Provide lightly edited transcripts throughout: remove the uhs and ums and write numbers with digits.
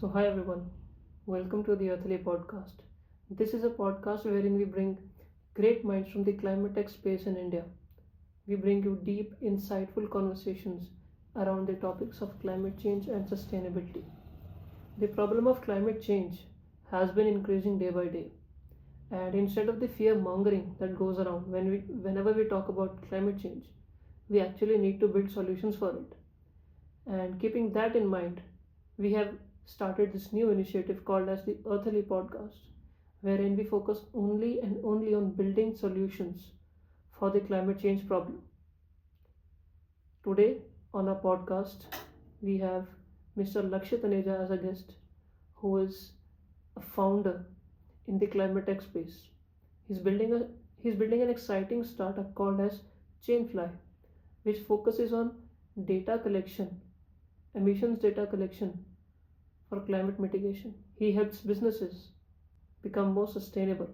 So, hi everyone, welcome to the Earthily Podcast. This is a podcast wherein we bring great minds from the climate tech space in India. We bring you deep, insightful conversations around the topics of climate change and sustainability. The problem of climate change has been increasing day by day, and instead of the fear mongering that goes around whenever we talk about climate change, we actually need to build solutions for it. And keeping that in mind, we have started this new initiative called as the Earthily Podcast, wherein we focus only and only on building solutions for the climate change problem. Today on our podcast, we have Mr. Lakshay Taneja as a guest, who is a founder in the climate tech space. He's building a he's building an exciting startup called as Chainfly, which focuses on data collection, emissions data collection for climate mitigation. He helps businesses become more sustainable.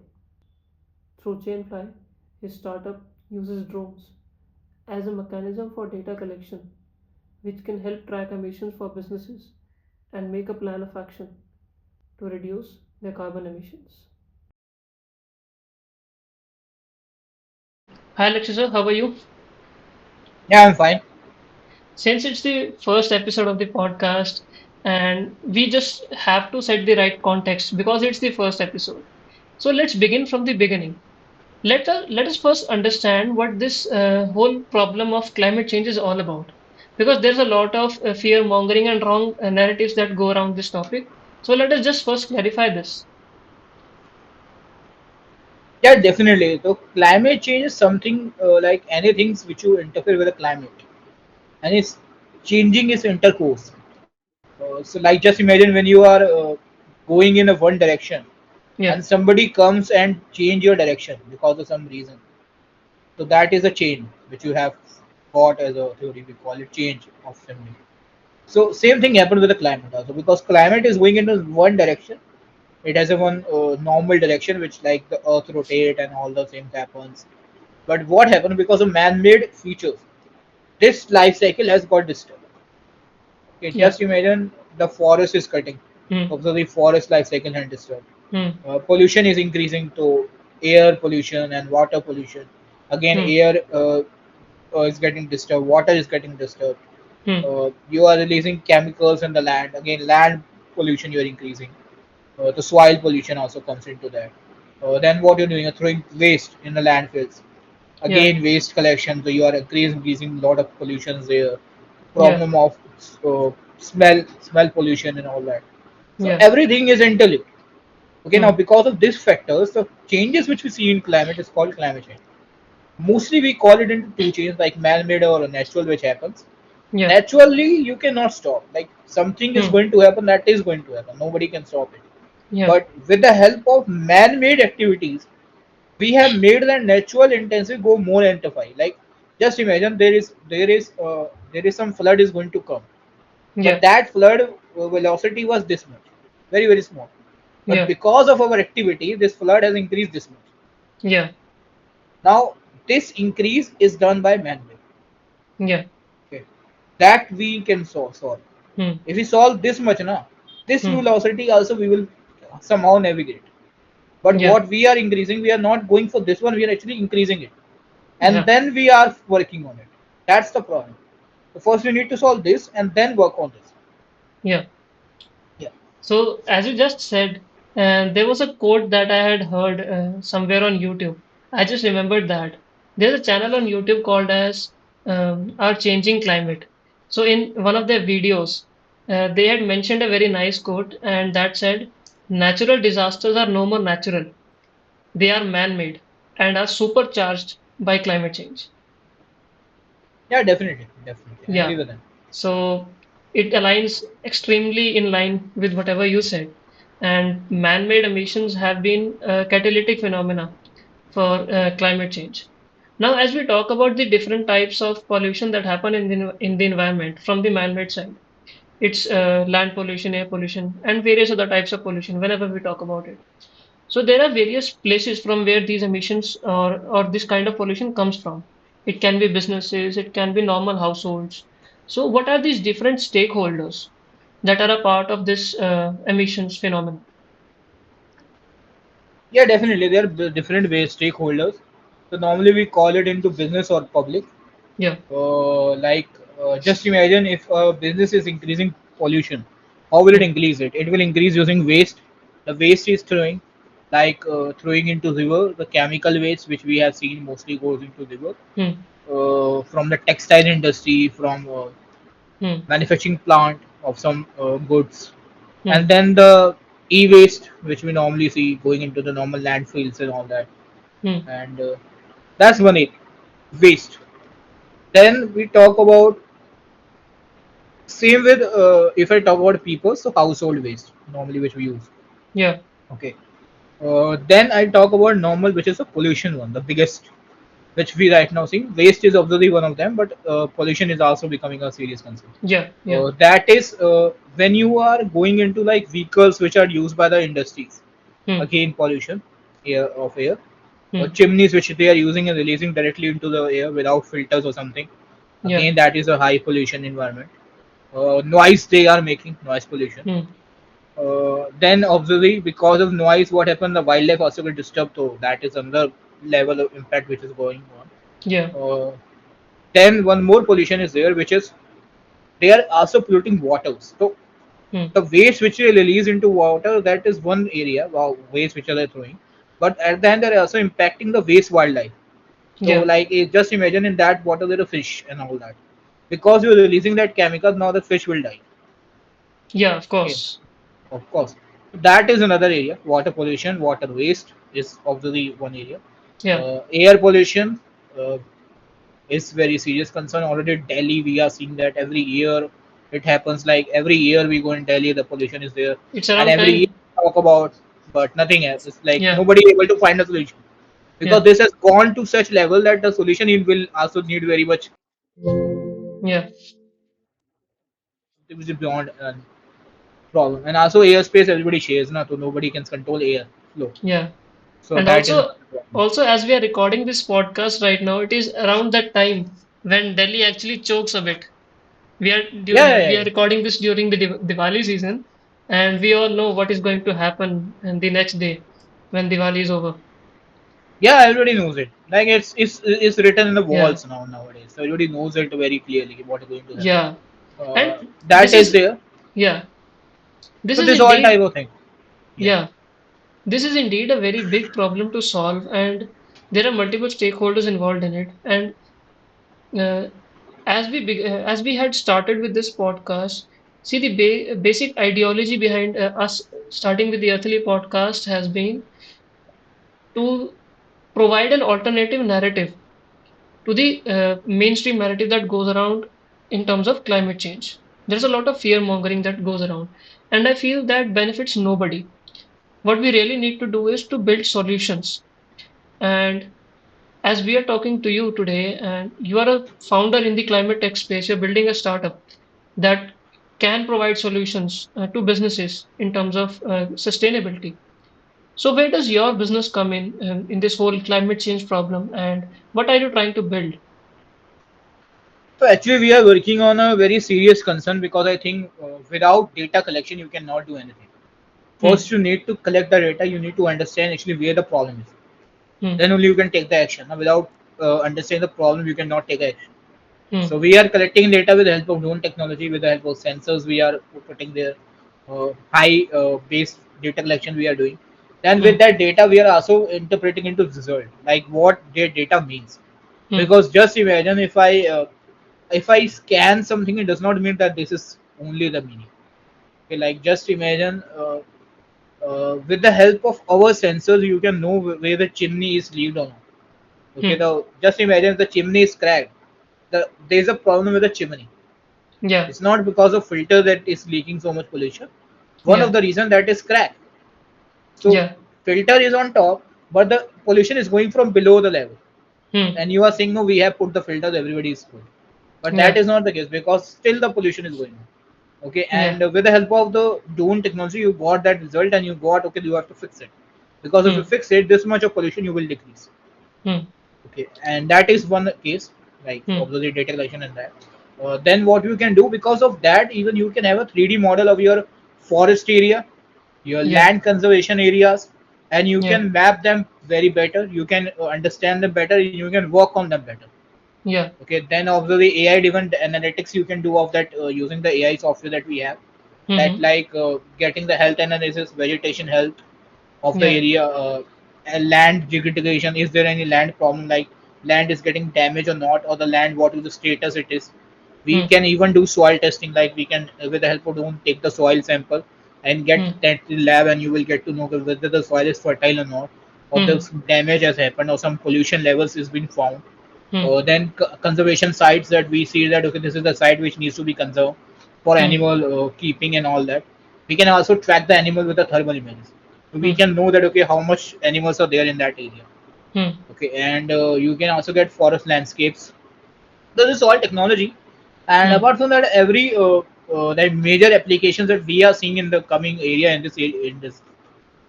Through Chainfly, his startup uses drones as a mechanism for data collection, which can help track emissions for businesses and make a plan of action to reduce their carbon emissions. Hi, Lakshay, how are you? Yeah, I'm fine. Since it's the first episode of the podcast, and we just have to set the right context because it's the first episode. So let's begin from the beginning. Let us first understand what this whole problem of climate change is all about, because there's a lot of fear mongering and wrong narratives that go around this topic. So let us just first clarify this. Yeah, definitely. So climate change is something like anything which you interfere with the climate, and it's changing its intercourse. So like just imagine when you are going in a one direction, and Yeah, somebody comes and change your direction because of some reason. So that is a chain which you have got as a theory. We call it change of family. So same thing happened with the climate also because climate is going into one direction. It has a one normal direction which like the earth rotate and all the things happens. But what happened because of man-made features, this life cycle has got disturbed. Okay, yeah, just imagine the forest is cutting. hmm, So the forest life cycle has disturbed. hmm, Pollution is increasing to air pollution and water pollution. Again, hmm, air is getting disturbed, water is getting disturbed. hmm, You are releasing chemicals in the land. Again, land pollution you are increasing. The soil pollution also comes into that. Then what you're doing, you're throwing waste in the landfills. yeah, Again, waste collection, so you are increasing a lot of pollutions there. yeah, Problem of smell pollution and all that. So yeah, everything is interlinked. Okay, now hmm, because of these factors, the changes which we see in climate is called climate change. Mostly we call it into two changes like man-made or natural, which happens. yeah, Naturally, you cannot stop. Like something is hmm, going to happen, that is going to happen. Nobody can stop it. yeah, But with the help of man-made activities, we have made the natural intensity go more amplify. Like just imagine there is some flood is going to come, but yeah, that flood velocity was this much, very small. But yeah, because of our activity, this flood has increased this much. yeah, Now this increase is done by man-made. yeah, Okay, that we can solve. hmm, If we solve this much, now this hmm, velocity also we will somehow navigate. But yeah, what we are increasing, we are not going for this one. We are actually increasing it, and yeah, then we are working on it. That's the problem. So first we need to solve this and then work on this. yeah. Yeah, So, as you just said, there was a quote that I had heard somewhere on YouTube. I just remembered that. There's a channel on YouTube called as Our Changing Climate. So, in one of their videos, they had mentioned a very nice quote, and that said, natural disasters are no more natural. They are man made and are supercharged by climate change. yeah, definitely. I agree Yeah. with that. So it aligns extremely in line with whatever you said. And man-made emissions have been a catalytic phenomena for climate change. Now, as we talk about the different types of pollution that happen in the environment from the man-made side, it's land pollution, air pollution, and various other types of pollution. Whenever we talk about it, so there are various places from where these emissions or this kind of pollution comes from. It can be businesses, it can be normal households. So what are these different stakeholders? that are a part of this emissions phenomenon? Yeah, definitely. There are different ways stakeholders. So normally we call it into business or public. Yeah. Like just imagine if a business is increasing pollution, how will it Hmm. increase it? It will increase using waste. The waste is throwing, like throwing into river. The chemical waste, which we have seen mostly goes into river, Hmm. from the textile industry, from Hmm. manufacturing plant of some goods, Hmm. and then the e-waste, which we normally see going into the normal landfills and all that, Hmm. and that's one area, waste. Then we talk about same with if I talk about people, so household waste normally which we use. Yeah. Okay. Then I talk about normal, which is the pollution one, the biggest, which we right now see. Waste is obviously one of them, but pollution is also becoming a serious concern. Yeah. Yeah. That is when you are going into like vehicles which are used by the industries. Hmm. Again, pollution air, Hmm. chimneys which they are using and releasing directly into the air without filters or something. Yeah. Again, that is a high pollution environment. Noise they are making, noise pollution. Hmm. Then obviously because of noise, what happened? The wildlife also get disturbed. So that is another level of impact which is going on. Yeah. Then one more pollution is there, which is they are also polluting waters. So Hmm. the waste which they release into water, that is one area, wow, waste which are they throwing. But at the end, they're also impacting the waste wildlife. So Yeah. like just imagine in that water there are fish and all that. Because you're releasing that chemical, now the fish will die. Yeah. Of Okay, course. of course. That is another area. Water pollution, water waste is obviously one area. Yeah. Air pollution uh, is very serious concern. Already Delhi, we are seeing that every year it happens. Like every year we go in Delhi, the pollution is there, It's and around every year 10. we talk about, but nothing else. It's like Yeah. nobody able to find a solution because Yeah. this has gone to such level that the solution it will also need very much Yeah. which is beyond problem. And also airspace everybody shares, na, so nobody can control air flow. Yeah. So And that is also, another problem. also as we are recording this podcast right now, it is around that time when Delhi actually chokes a bit. Yeah, yeah, We yeah, are yeah. recording this during the Diwali season, and we all know what is going to happen and the next day when Diwali is over. Yeah, everybody knows it. Like it's written in the Yeah. walls now nowadays. So everybody knows it very clearly what is going to happen. Yeah. And That this is is, there. yeah, this So is this all type indeed, of thing. Yeah. yeah, this is indeed a very big problem to solve, and there are multiple stakeholders involved in it. And uh, as we had started with this podcast, see the basic ideology behind us starting with the Earthly Podcast has been to provide an alternative narrative to the mainstream narrative that goes around in terms of climate change. There's a lot of fear mongering that goes around, and I feel that benefits nobody. What we really need to do is to build solutions. And as we are talking to you today, and you are a founder in the climate tech space, you're building a startup that can provide solutions to businesses in terms of sustainability. So, where does your business come in this whole climate change problem, and what are you trying to build? So actually we are working on a very serious concern because I think without data collection you cannot do anything. Hmm. First you need to collect the data. You need to understand actually where the problem is. Hmm. Then only you can take the action. Now, without understanding the problem, you cannot take action. Hmm. So we are collecting data with the help of drone technology, with the help of sensors. We are putting there high base data collection we are doing. Then with Hmm. that data, we are also interpreting into result, like what their data means. Hmm. Because just imagine if I scan something, it does not mean that this is only the meaning. Okay, like just imagine with the help of our sensors, you can know where the chimney is leaked or not. Okay, Hmm. the just imagine the chimney is cracked. There is a problem with the chimney. Yeah. It's not because of filter that is leaking so much pollution. One of Yeah. the reason that is cracked. So Yeah. filter is on top, but the pollution is going from below the level. Hmm. And you are saying no, we have put the filters, everybody is good. But that Yeah. is not the case because still the pollution is going on. Okay, Yeah. and with the help of the drone technology, you got that result and you got okay, you have to fix it. Because if you Hmm. fix it, this much of pollution you will decrease. Hmm. Okay, and that is one case like Hmm. obviously data collection and that. Then what you can do, because of that, even you can have a 3D model of your forest area, your Yeah. land conservation areas, and you Yeah. can map them very better. You can understand them better, and you can work on them better. Yeah. Okay, then obviously AI driven analytics you can do of that using the AI software that we have, that Mm-hmm. like getting the health analysis, vegetation health of the Yeah. area, land degradation. Is there any land problem, like land is getting damaged or not, or the land, what is the status it is. We Mm. can even do soil testing, like we can with the help of drone take the soil sample and get Mm. that to the lab, and you will get to know whether the soil is fertile or not, or the Mm. damage has happened, or some pollution levels is been found. Mm. Then conservation sites, that we see that okay, this is the site which needs to be conserved for Mm. animal keeping and all that. We can also track the animal with the thermal images, so we Mm. can know that okay, how much animals are there in that area. Mm. Okay, and you can also get forest landscapes. This is all technology. And Mm. apart from that, every the major applications that we are seeing in the coming area in this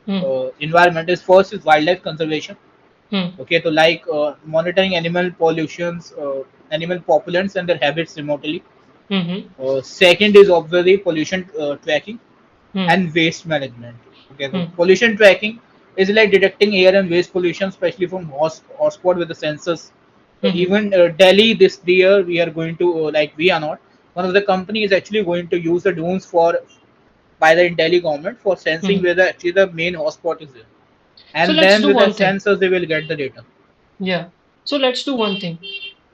Mm. environment is, first is wildlife conservation. Mm. Okay, so like monitoring animal pollutions, animal populations and their habits remotely. Mm-hmm. Second is obviously pollution tracking Mm. and waste management. Okay, so Mm. pollution tracking is like detecting air and waste pollution, especially from hotspot with the sensors. Mm-hmm. Even Delhi this year, we are going to like we are not. One of the company is actually going to use the drones for by the Delhi government for sensing Mm-hmm. where the actually the main hotspot is there, So and let's then do with the one thing. sensors they will get the data. Yeah. So let's do one thing.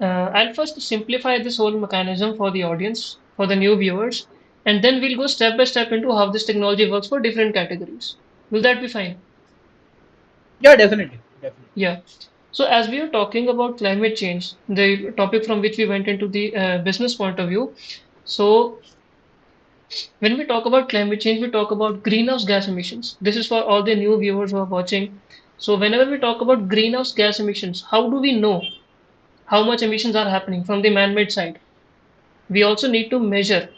I'll first simplify this whole mechanism for the audience, for the new viewers, and then we'll go step by step into how this technology works for different categories. Will that be fine? Yeah, definitely, definitely. Yeah. So as we are talking about climate change, the topic from which we went into the business point of view. So when we talk about climate change, we talk about greenhouse gas emissions. This is for all the new viewers who are watching. So whenever we talk about greenhouse gas emissions, how do we know how much emissions are happening from the man-made side? We also need to measure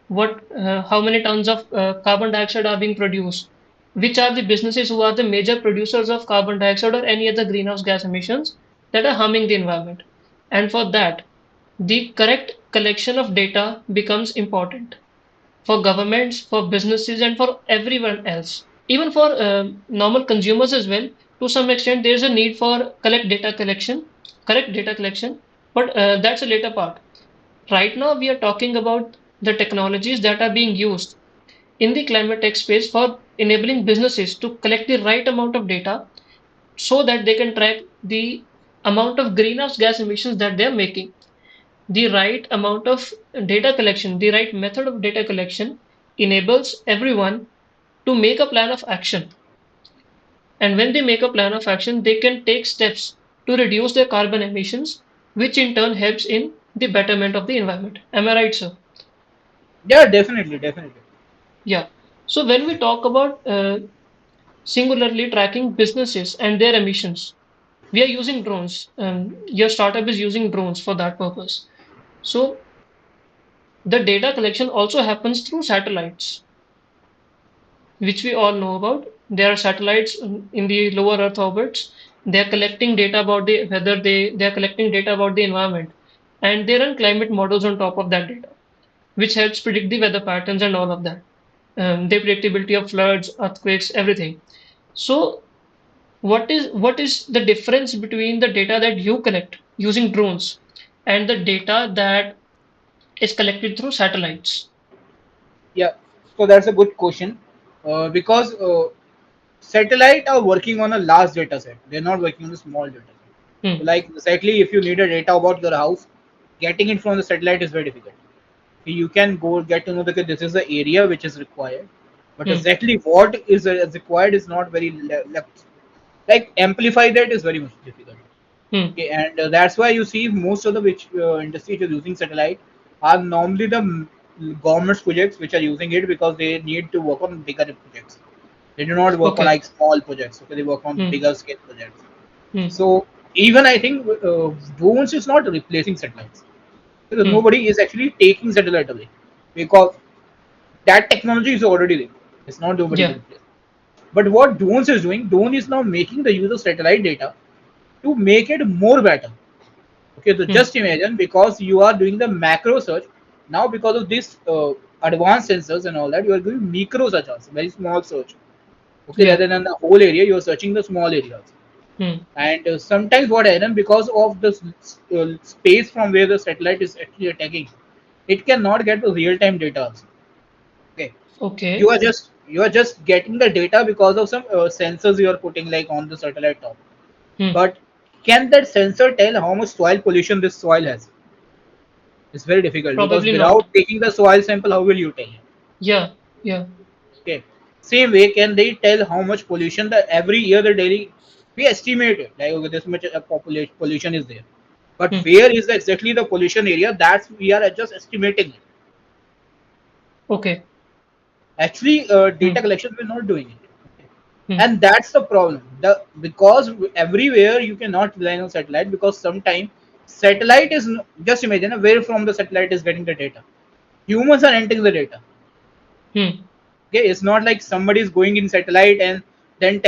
how many tons of carbon dioxide are being produced, which are the businesses who are the major producers of carbon dioxide or any other greenhouse gas emissions that are harming the environment. And for that, the correct collection of data becomes important for governments, for businesses, and for everyone else. Even for normal consumers as well. To some extent, there is a need for correct data collection, but that's a later part. Right now, we are talking about the technologies that are being used in the climate tech space for enabling businesses to collect the right amount of data so that they can track the amount of greenhouse gas emissions that they are making. The right amount of data collection, the right method of data collection enables everyone to make a plan of action. And when they make a plan of action, they can take steps to reduce their carbon emissions, which in turn helps in the betterment of the environment. Am I right, sir? Yeah, definitely, definitely. Yeah. So when we talk about singularly tracking businesses and their emissions, we are using drones. Your startup is using drones for that purpose. So the data collection also happens through satellites, which we all know about. There are satellites in the lower Earth orbits. They are collecting data about the weather. They are collecting data about the environment, and they run climate models on top of that data, which helps predict the weather patterns and all of that. The predictability of floods, earthquakes, everything. So what is the difference between the data that you collect using drones and the data that is collected through satellites? Yeah, so that's a good question, because satellite are working on a large data set. They're not working on a small data set. So Hmm. like exactly, if you need a data about your house, getting it from the satellite is very difficult. You can go get to know that okay, this is the area which is required, but Hmm. exactly what is required is not very like amplify that is very much difficult. Hmm. Okay, and that's why you see most of the which industry which is using satellite are normally the government's projects which are using it, because they need to work on bigger projects. They do not work on Okay. like small projects. Okay, they work on Hmm. bigger scale projects. Hmm. So even I think drones is not replacing satellites, because Hmm. nobody is actually taking satellite away, because that technology is already there. It's not nobody will Yeah. replace. But what drones is doing, drone is now making the use of satellite data to make it more better. Okay, so Hmm. just imagine, because you are doing the macro search now, because of this advanced sensors and all that, you are doing micro search also, very small search. Okay, Yeah. rather than the whole area, you are searching the small areas. Hmm. And sometimes what happens, because of the space from where the satellite is actually attacking, it cannot get the real time data also. Okay, Okay. you are just getting the data because of some sensors you are putting like on the satellite top. Hmm. But can that sensor tell how much soil pollution this soil has? It's very difficult, because Probably not. without taking the soil sample, how will you tell? Yeah. Yeah. Okay. Same way, can they tell how much pollution that every year the daily we estimate it, like okay, this much population pollution is there, but Hmm. where is exactly the pollution area? That's we are just estimating it. Okay. Actually, Hmm. data collection we're not doing it. Okay. Hmm. And that's the problem. The because everywhere you cannot rely on satellite, because sometimes satellite is just imagine where from the satellite is getting the data. Humans are entering the data. Hmm. Okay, it's not like somebody is going in satellite and then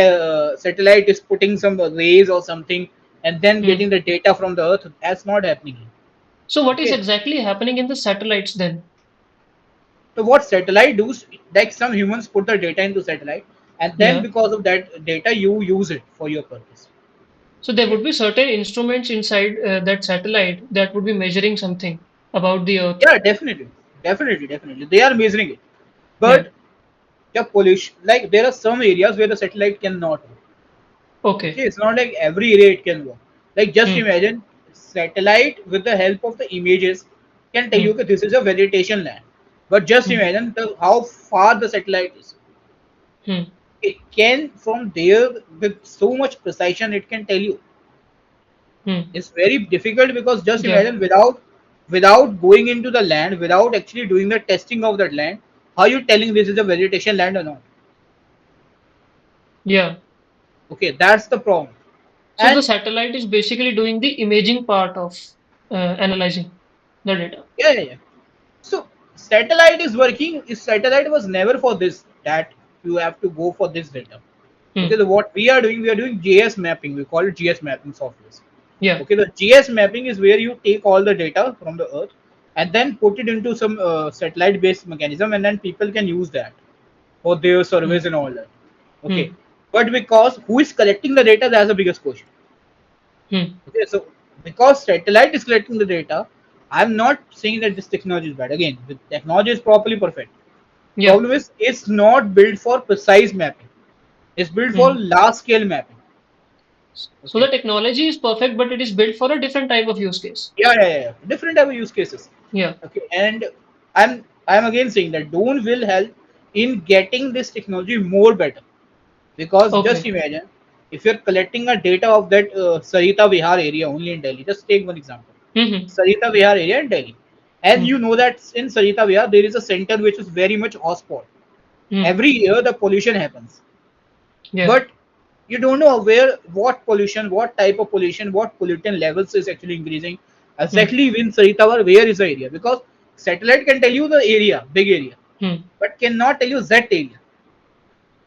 satellite is putting some rays or something and then Hmm. getting the data from the earth. That's not happening. So what is Okay, exactly happening in the satellites then? so what satellite does, like some humans put the data into satellite, and then Yeah. because of that data you use it for your purpose. So there would be certain instruments inside that satellite that would be measuring something about the Earth. Yeah, definitely they are measuring it, Yeah. but the pollution, like there are some areas where the satellite cannot work. Okay. Okay, it's not like every area it can work. Like just Hmm. imagine satellite with the help of the images can tell you Hmm. that this is a vegetation land. But just Hmm. imagine how far the satellite is. Hmm. It can from there with so much precision it can tell you. Hmm. It's very difficult, because just Yeah. imagine without going into the land, without actually doing the testing of that land, how you telling this is a vegetation land or not? Yeah. Okay, that's the problem. So the And satellite is basically doing the imaging part of analyzing the data. yeah. So satellite is working. Is satellite was never for this, that you have to go for this data. Okay, Hmm. so what we are doing GS mapping. We call it GS mapping software. Yeah. Okay, the GS mapping is where you take all the data from the Earth and then put it into some satellite based mechanism, and then people can use that for their Hmm. surveys and all that. Okay, Hmm. but because who is collecting the data, that's the biggest question. Hmm. Okay, so because satellite is collecting the data, I'm not saying that this technology is bad. Again, the technology is properly perfect. Yeah. Problem is, it's not built for precise mapping. It's built for Hmm. large scale mapping. So the Okay. technology is perfect, but it is built for a different type of use case. Yeah. Different type of use cases. Yeah. Okay, and I'm again saying that drone will help in getting this technology more better, because just Okay. imagine if you're collecting a data of that Sarita Vihar area only in Delhi. Just take one example, Hmm. Sarita Vihar area in Delhi, and Hmm. you know that in Sarita Vihar there is a center which is very much hotspot. Hmm. Every year the pollution happens, Yeah. but you don't know where, what pollution, what type of pollution, what pollutant levels is actually increasing Hmm. exactly in Sarita Vihar, where is the area, because satellite can tell you the area, big area, Hmm. but cannot tell you that area.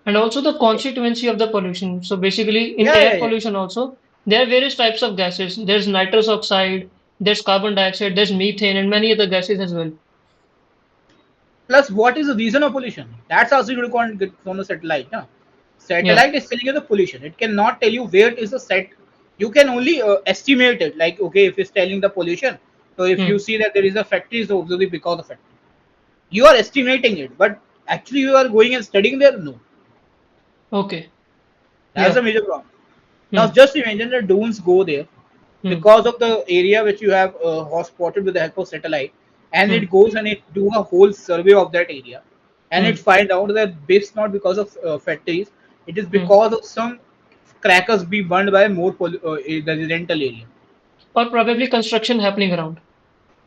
And also the Okay. constituency of the pollution. So basically, in Yeah, air yeah. pollution also, there are various types of gases. There's nitrous oxide, there's carbon dioxide, there's methane, and many other gases as well. Plus, what is the reason of pollution? That's also you can't get from the satellite. No? Yeah. Satellite is telling you the pollution. It cannot tell you where it is the set. You can only estimate it. Like, okay, if it's telling the pollution, so if you Hmm. see that there is a factory, so obviously because of factory. You are estimating it, but actually you are going and studying there. No, Okay. that's a Yeah. major problem. Now, Hmm. just imagine the drones go there Hmm. because of the area which you have spotted with the help of satellite, and Hmm. it goes and it do a whole survey of that area, and it Hmm. find out that it's not because of factories, it is Hmm. because of some crackers be burned by more the residential area Or probably construction happening around.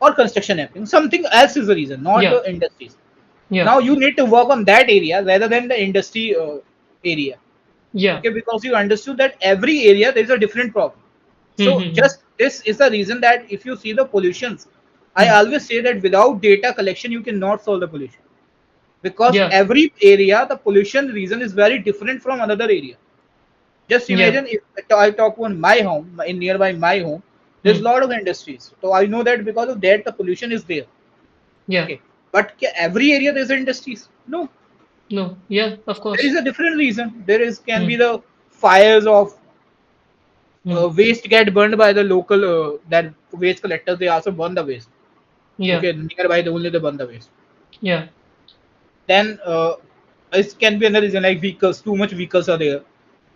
or construction happening. Something else is the reason, not the Yeah. industries. Yeah. Now you need to work on that area rather than the industry area. Yeah. Okay, because you understood that every area there is a different problem. Hmm. So Hmm. Hmm. just this is the reason that if you see the pollutions, I Hmm. always say that without data collection you cannot solve the pollution, because Yeah. every area the pollution reason is very different from another area. Just Yeah. imagine if I talk about my home, in nearby my home, There's a Hmm. lot of industries. So I know that because of that, the pollution is there. Yeah. Okay. But every area there's industries? No. No. Yeah. Of There is course. a different reason. There is can be Hmm. the fires of Hmm. waste get burned by the local that waste collectors. They also burn the waste. Yeah. Okay, nearby they only they burn the waste. Yeah. Then it can be another reason like vehicles. Too much vehicles are there.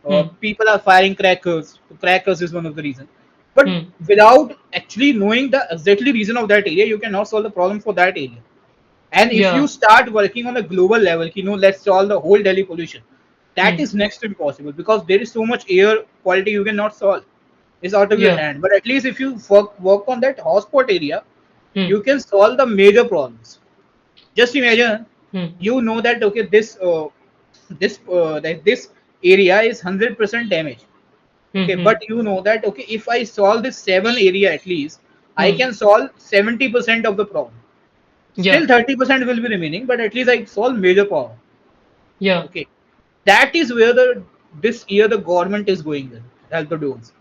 Hmm. People are firing crackers. Crackers is one of the reasons. But Hmm. without actually knowing the exactly reason of that area, you cannot solve the problem for that area. And if you Yeah. start working on a global level, let's solve the whole Delhi pollution. That Hmm. is next to impossible because there is so much air quality you cannot solve. It's out of your Yeah. hand. But at least if you work on that hotspot area, Hmm. you can solve the major problems. Just imagine, Hmm. you know that okay, this area is 100% damaged. Hmm. Okay, Hmm. but you know that okay, if I solve this seven area at least, I Hmm. can solve 70% of the problem. Still Yeah. 30% will be remaining, but at least I solve major problem. Yeah. Okay, that is where the this year the government is going with help the drones.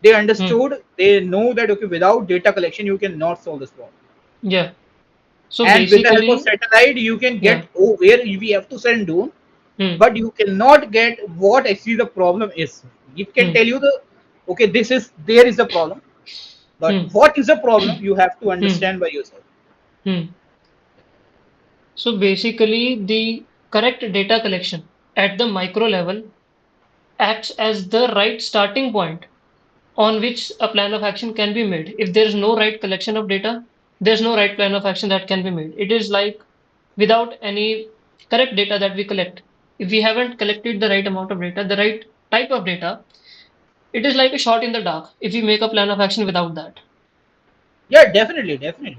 They Hmm. understood, they know that okay, without data collection you cannot solve this problem. Yeah. So And with the help of basically, satellite, you can yeah. get where we have to send drone, Hmm. but you cannot get what actually the problem is. It can Hmm. tell you the okay, this is there is the problem, but Hmm. what is the problem you have to Hmm. understand by yourself. Hmm. So basically, the correct data collection at the micro level acts as the right starting point on which a plan of action can be made. If there is no right collection of data, there's no right plan of action that can be made. It is like without any correct data that we collect, if we haven't collected the right amount of data, the right type of data, it is like a shot in the dark if we make a plan of action without that. Yeah, definitely, definitely.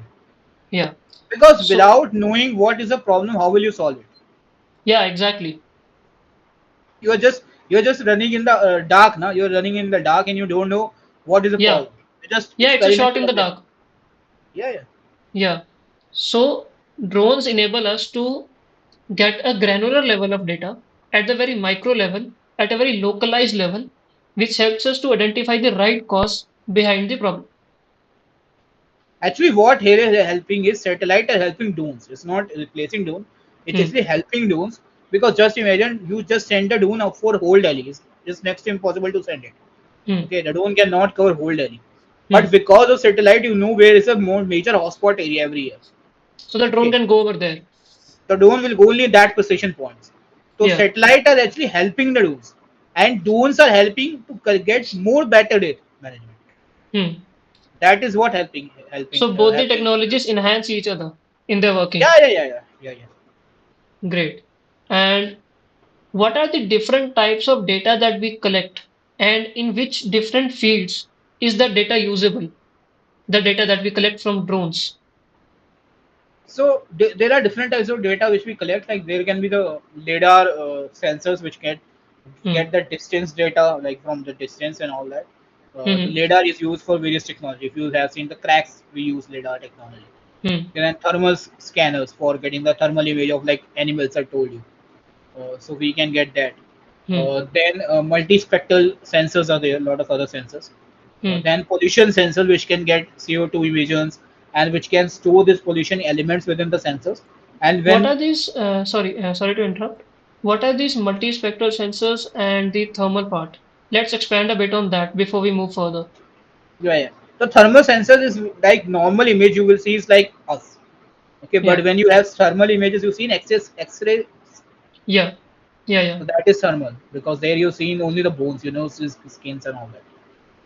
Yeah. Because So, without knowing what is the problem, how will you solve it? yeah, exactly. You are just running in the dark now. You're running in the dark and you don't know what is the Yeah. problem. You're just Yeah, it's a shot experimenting in the on that. dark. Yeah, yeah. Yeah. So, drones enable us to get a granular level of data at the very micro level, at a very localized level, which helps us to identify the right cause behind the problem. Actually, what here is helping is satellite are helping drones. It's not replacing drone. It's Hmm. actually helping drones because just imagine you just send a drone up for whole Delhi. It's next to impossible to send it. Hmm. Okay, the drone cannot cover whole Delhi. But Hmm. because of satellite, you know where is a more major hotspot area every year. So the drone Okay, can go over there. the drone will go only that precision points. So Yeah. satellite are actually helping the drones, and drones are helping to get more better data management. Hmm. That is what helping So both the helping. technologies enhance each other in their Yeah, working. yeah, yeah, yeah, yeah, yeah. Great. And what are the different types of data that we collect? And in which different fields is the data usable? The data that we collect from drones. So there are different types of data which we collect. Like there can be the lidar sensors which Hmm. get the distance data like from the distance and all that. The Hmm. lidar is used for various technology. If you have seen the cracks, we use lidar technology. Hmm. Then thermal scanners for getting the thermal image of like animals. I told you. So we can get that. Hmm. Then multispectral sensors are there. A lot of other sensors. Hmm. Then pollution sensors which can get CO2 emissions and which can store these pollution elements within the sensors. And What are when these? Sorry to interrupt. What are these multispectral sensors and the thermal part? Let's expand a bit on that before we move further. yeah, yeah. The thermal sensors is like normal image you will see is like us. Okay, but Yeah. when you have thermal images, you see in excess X-ray, Yeah. Yeah. Yeah. so that is thermal because there you see only the bones, skins and all that.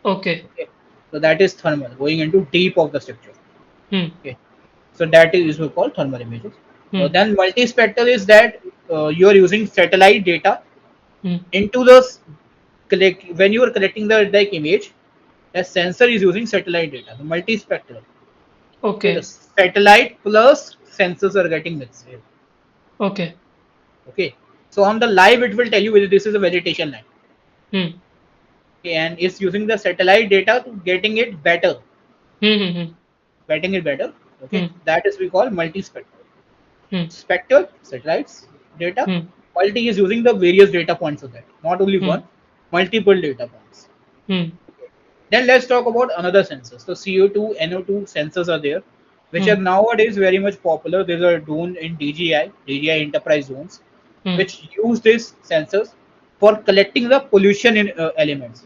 Okay. Okay, so that is thermal going into deep of the structure. Hmm. Okay, so that is we call thermal images. Hmm. Then multispectral is that you are using satellite data Hmm. into the collect when you are collecting the like image. The sensor is using satellite data, the multispectral. Okay, the Okay. satellite plus sensors are getting mixed here. Okay. Okay, so on the live it will tell you whether this is a vegetation line. Hmm. Okay, and it's using the satellite data to getting it better, Hmm. Hmm. Hmm. getting it better. Okay, Hmm. that is we call multispectral. Hmm. Spectral satellites data. Hmm. Multi is using the various data points of that, not only Hmm. one, multiple data points. Hmm. Then let's talk about another sensors. So CO2, NO2 sensors are there, which are Hmm. nowadays very much popular. There's a drone in DJI Enterprise Zones, Hmm. which use these sensors for collecting the pollution in elements.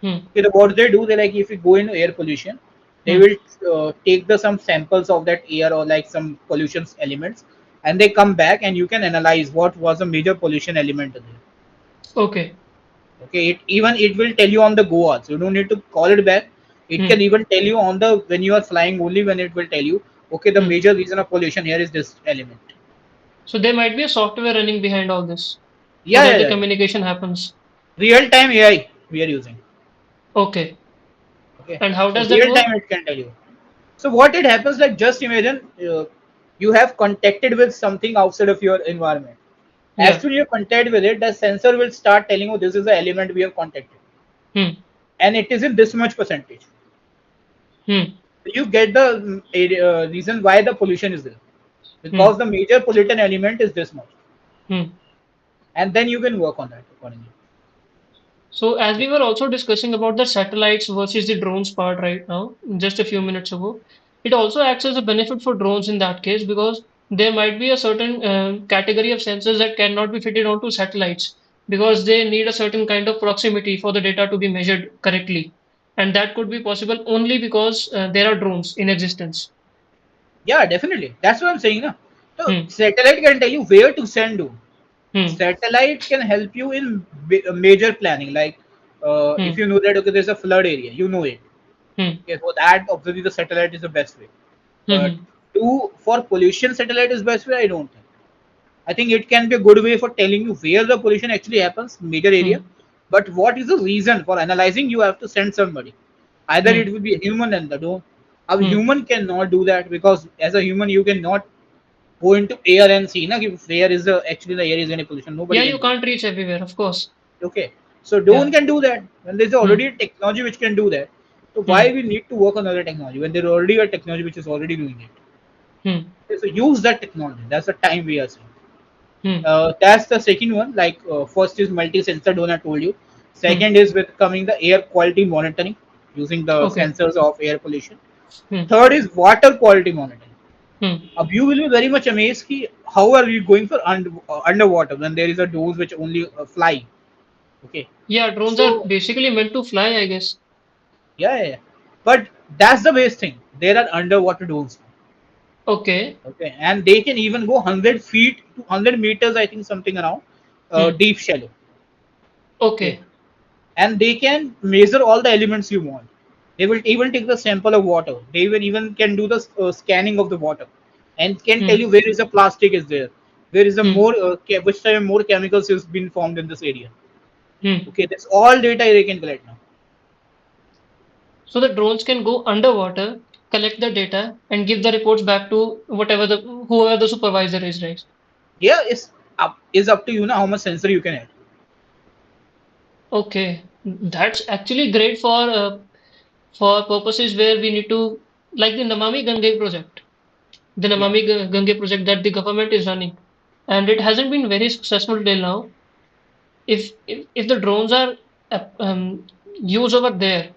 Hmm. Okay, what they do, they like if you go into air pollution, they Hmm. will take the some samples of that air or like some pollution elements, and they come back and you can analyze what was the major pollution element there. Okay. Okay, it will tell you on the go also. You don't need to call it back. It can Hmm. even tell you on the when you are flying only when it will tell you, okay, the Hmm. major reason of pollution here is this element. So there might be a software running behind all this so Yeah, that yeah, the yeah. communication happens. Real time AI we are using. Okay. Okay, And how so does that real work? time it can tell you. So what it happens like just imagine you have contacted with something outside of your environment. As Yeah. soon as you contact with it, the sensor will start telling you this is the element we have contacted, Hmm. and it is in this much percentage. Hmm. You get the reason why the pollution is there Hmm. because the major pollutant element is this much, Hmm. and then you can work on that accordingly. So as we were also discussing about the satellites versus the drones part right now, just a few minutes ago, it also acts as a benefit for drones in that case because there might be a certain category of sensors that cannot be fitted onto satellites because they need a certain kind of proximity for the data to be measured correctly. And that could be possible only because there are drones in existence. Yeah, definitely. That's what I'm saying. Na? So Hmm. satellite can tell you where to send to. Hmm. Satellite can help you in major planning. Like if Hmm. you know that okay, there's a flood area, you know it. Hmm. Okay, for that obviously the satellite is the best way. But Hmm. to for pollution, satellite is best way. I don't think. I think it can be a good way for telling you where the pollution actually happens, major area. Hmm. But what is the reason for analyzing? You have to send somebody. Either Hmm. it will be a human and the do. A Hmm. human cannot do that because as a human you cannot go into air and see na, if where is the actually the air is any pollution. Yeah, Nobody can you do can't reach everywhere, of course. that. Okay. So drone Yeah. can do that. When there's already Hmm. a technology which can do that. So why Hmm. we need to work on other technology when there's already a technology which is already doing it? Hmm. Okay, so use that technology. That's the time we are saying. Hmm. That's the second one. Like first is multi-sensor drone I told you. Hmm. Second is with coming the air quality monitoring using the Okay. sensors of air pollution. Hmm. Third is water quality monitoring. Hmm. You will be very much amazed ki how are we going for underwater when there is a dose which only fly. Okay, Yeah, drones are so basically meant to fly, I guess. yeah, yeah, yeah. But that's the best thing. There are underwater drones. Okay. Okay, and they can even go 100 feet to 100 meters. I think something around Hmm. deep shallow. Okay, Okay. and they can measure all the elements you want. They will even take the sample of water. They will even can do the scanning of the water, and can tell Hmm. you where is the plastic is there, where is the Hmm. more which time more chemicals has been formed in this area. Hmm. Okay, that's all data they can collect now. So the drones can go underwater, collect the data, and give the reports back to whatever the whoever the supervisor is, right? Yeah, it's up to you now how much sensor you can add. Okay. That's actually great for purposes where we need to like the Namami Gange project. The Yeah, Namami Gange project that the government is running. And it hasn't been very successful till now. If the drones are used over there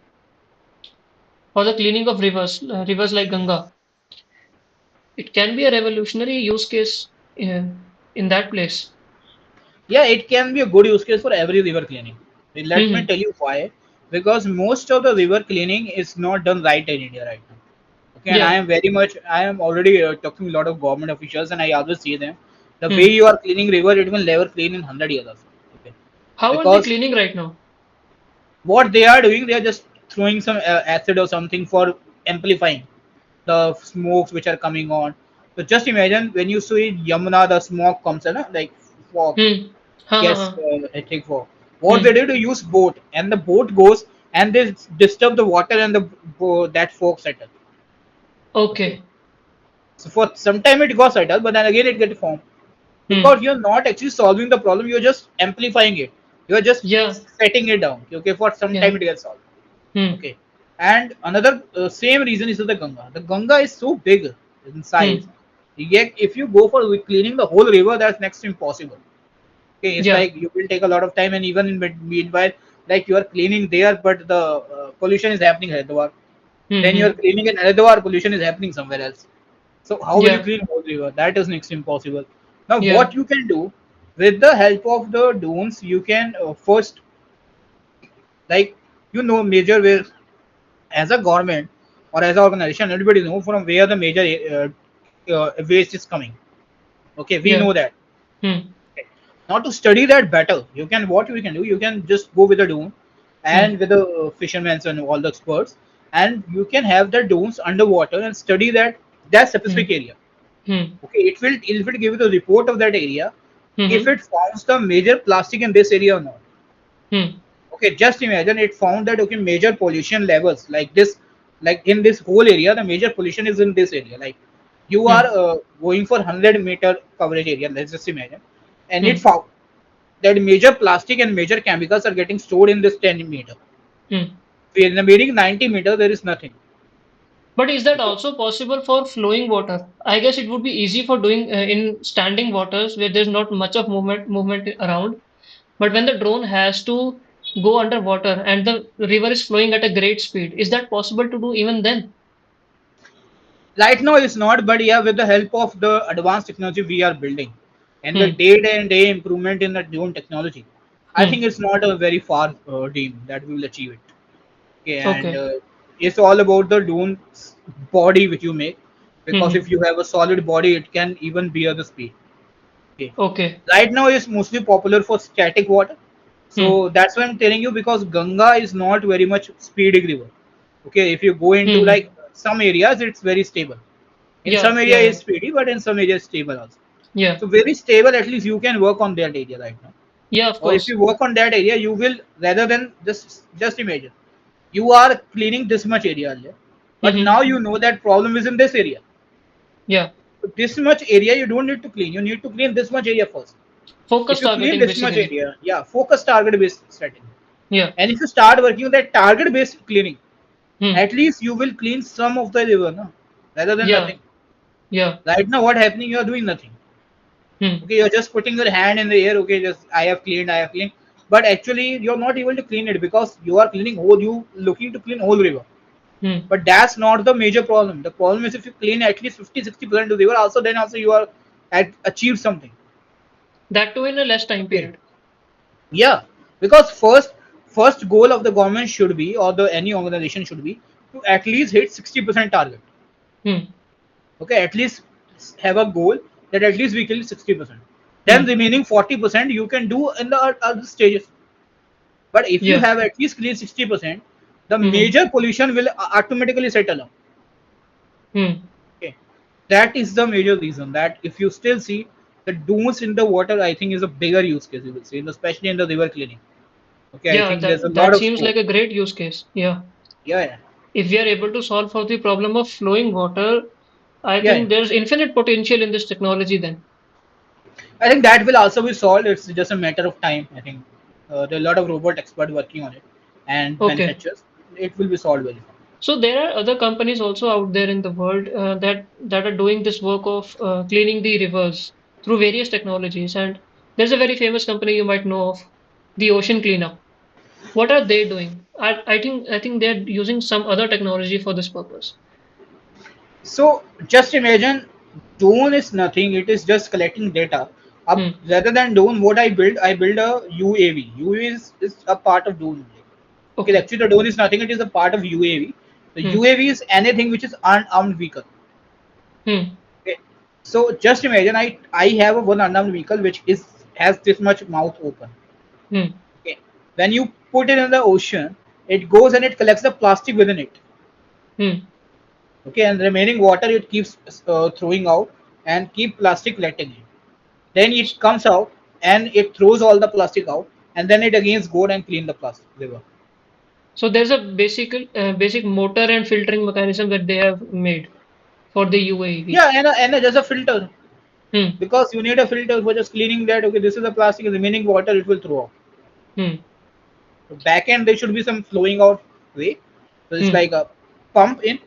for the cleaning of rivers like Ganga, it can be a revolutionary use case in that place. yeah, it can be a good use case for every river cleaning. Let me Hmm. tell you why. Because most of the river cleaning is not done right in India right now. Okay, and Yeah. I am already talking to a lot of government officials, and I always see them. The way Hmm. you are cleaning river, it will never clean in 100 years. Also. Okay, How are they because cleaning right now? what they are doing, they are just throwing some acid or something for amplifying the smokes which are coming on. So just imagine when you see Yamuna, the smoke comes, like fog, Hmm. Ha ha gas, ha. hectic fog. What they Hmm. do to use boat, and the boat goes and they disturb the water and the that fog settle. Okay. Okay. So for some time it got settled, but then again it get formed Hmm. because you're not actually solving the problem. You're just amplifying it. You're just Yeah. setting it down. Okay, for some Yeah. time it gets solved. Hmm. Okay, and another same reason is the Ganga. The Ganga is so big in size. Hmm. Yet if you go for cleaning the whole river, that's next to impossible. Okay, it's Yeah. like you will take a lot of time, and even in meanwhile, like you are cleaning there, but the pollution is happening in Haridwar. Then you are Mm-hmm. cleaning in Haridwar, pollution is happening somewhere else. So how will you Yeah. clean whole river? That is next impossible. Now Yeah. what you can do with the help of the drones, you can first, like, major where, as a government or as an organization, everybody know from where the major waste is coming. Okay, we Yeah. know that. Hmm. Okay. Now to study that better, you can, what you can do, you can just go with the drone Hmm. and with the fishermen and all the experts, and you can have the drones underwater and study that Hmm. specific area. Hmm. Okay, it will give you the report of that area if Hmm. it finds the major plastic in this area or not. Hmm. Okay, just imagine it found that, okay, major pollution levels like this, like in this whole area, the major pollution is in this area. Like you are Hmm. going for 100-meter coverage area. Let's just imagine, and it Hmm. found that major plastic and major chemicals are getting stored in this 10 meter. Hmm. Where in the remaining 90 meter there is nothing. But is that Okay. also possible for flowing water? I guess it would be easy for doing in standing waters where there's not much of movement around. But when the drone has to go underwater and the river is flowing at a great speed, is that possible to do even then? Right now it's not, but yeah, with the help of the advanced technology we are building and the Hmm. day and day improvement in the drone technology, I think Hmm. it's not a very far dream that we will achieve it. Okay, and Okay. it's all about the drone's body which you make, because Hmm. if you have a solid body, it can even bear the speed. Okay, Okay. right now it's mostly popular for static water, Hmm. so that's why I'm telling you, because Ganga is not very much speedy river. Okay, if you go into Hmm. like some areas, it's very stable. In Yeah. some area Yeah. Yeah. it's speedy, but in some areas stable also. Yeah. So very stable, at least you can work on that area right now. Yeah. Of Or if course. you work on that area, you will, rather than just imagine, you are cleaning this much area earlier, but Hmm. now you know that problem is in this area. Yeah. So this much area you don't need to clean. You need to clean this much area first. Focus If you clean targeting this much basically. area, yeah, focus target based strategy. Yeah. And if you start working on that target based cleaning, Hmm. at least you will clean some of the river, no? Rather than Yeah. nothing. Yeah. Right now, what happening? You are doing nothing. Hmm. Okay, you're just putting your hand in the air. Okay, just I have cleaned. But actually, you're not able to clean it because you are cleaning whole. You looking to clean whole river. Hmm. But that's not the major problem. The problem is if you clean at least 50-60% of the river, also then also you are achieved something. That too in a less time Okay. period. Yeah, because first goal of the government should be, or the any organization should be, to at least hit 60% target. Hmm. Okay, at least have a goal that at least we kill 60%. Then Hmm. remaining 40% you can do in the other stages. But if you Yeah. have at least clean 60%, the Hmm. major pollution will automatically settle down. Hmm. Okay, that is the major reason that if you still see the dunes in the water, I think is a bigger use case. You will see, especially in the river cleaning. Okay, I Yeah. think there's a lot That of seems scope. like a great use case. Yeah. Yeah, yeah, If we are able to solve for the problem of flowing water, I yeah, yeah. think there's infinite potential in this technology then. I think that will also be solved. It's just a matter of time. I think there are a lot of robot experts working on it and Okay. manufacturers. It will be solved very fast. So there are other companies also out there in the world that are doing this work of cleaning the rivers through various technologies. And there's a very famous company you might know of, the Ocean Cleanup. What are they doing? I think they're using some other technology for this purpose. So just imagine, drone is nothing. It is just collecting data. Hmm. Rather than drone, what I build a UAV. UAV is a part of drone. Okay, Okay. actually the drone is nothing. It is a part of UAV. The Hmm. UAV is anything which is unarmed vehicle. Hmm. Okay. So just imagine, I have a one unarmed vehicle which is has this much mouth open. Hmm. Okay. When you put it in the ocean, it goes and it collects the plastic within it. Hmm. Okay, and remaining water it keeps throwing out and keep plastic letting in. Then it comes out and it throws all the plastic out, and then it again go and clean the plastic river. So there's a basic motor and filtering mechanism that they have made for the UAV. Yeah, and there's a filter, Hmm. because you need a filter for just cleaning that. Okay, this is the plastic, remaining water it will throw out. Hmm. So back end there should be some flowing out way. So it's Hmm. like a pump in,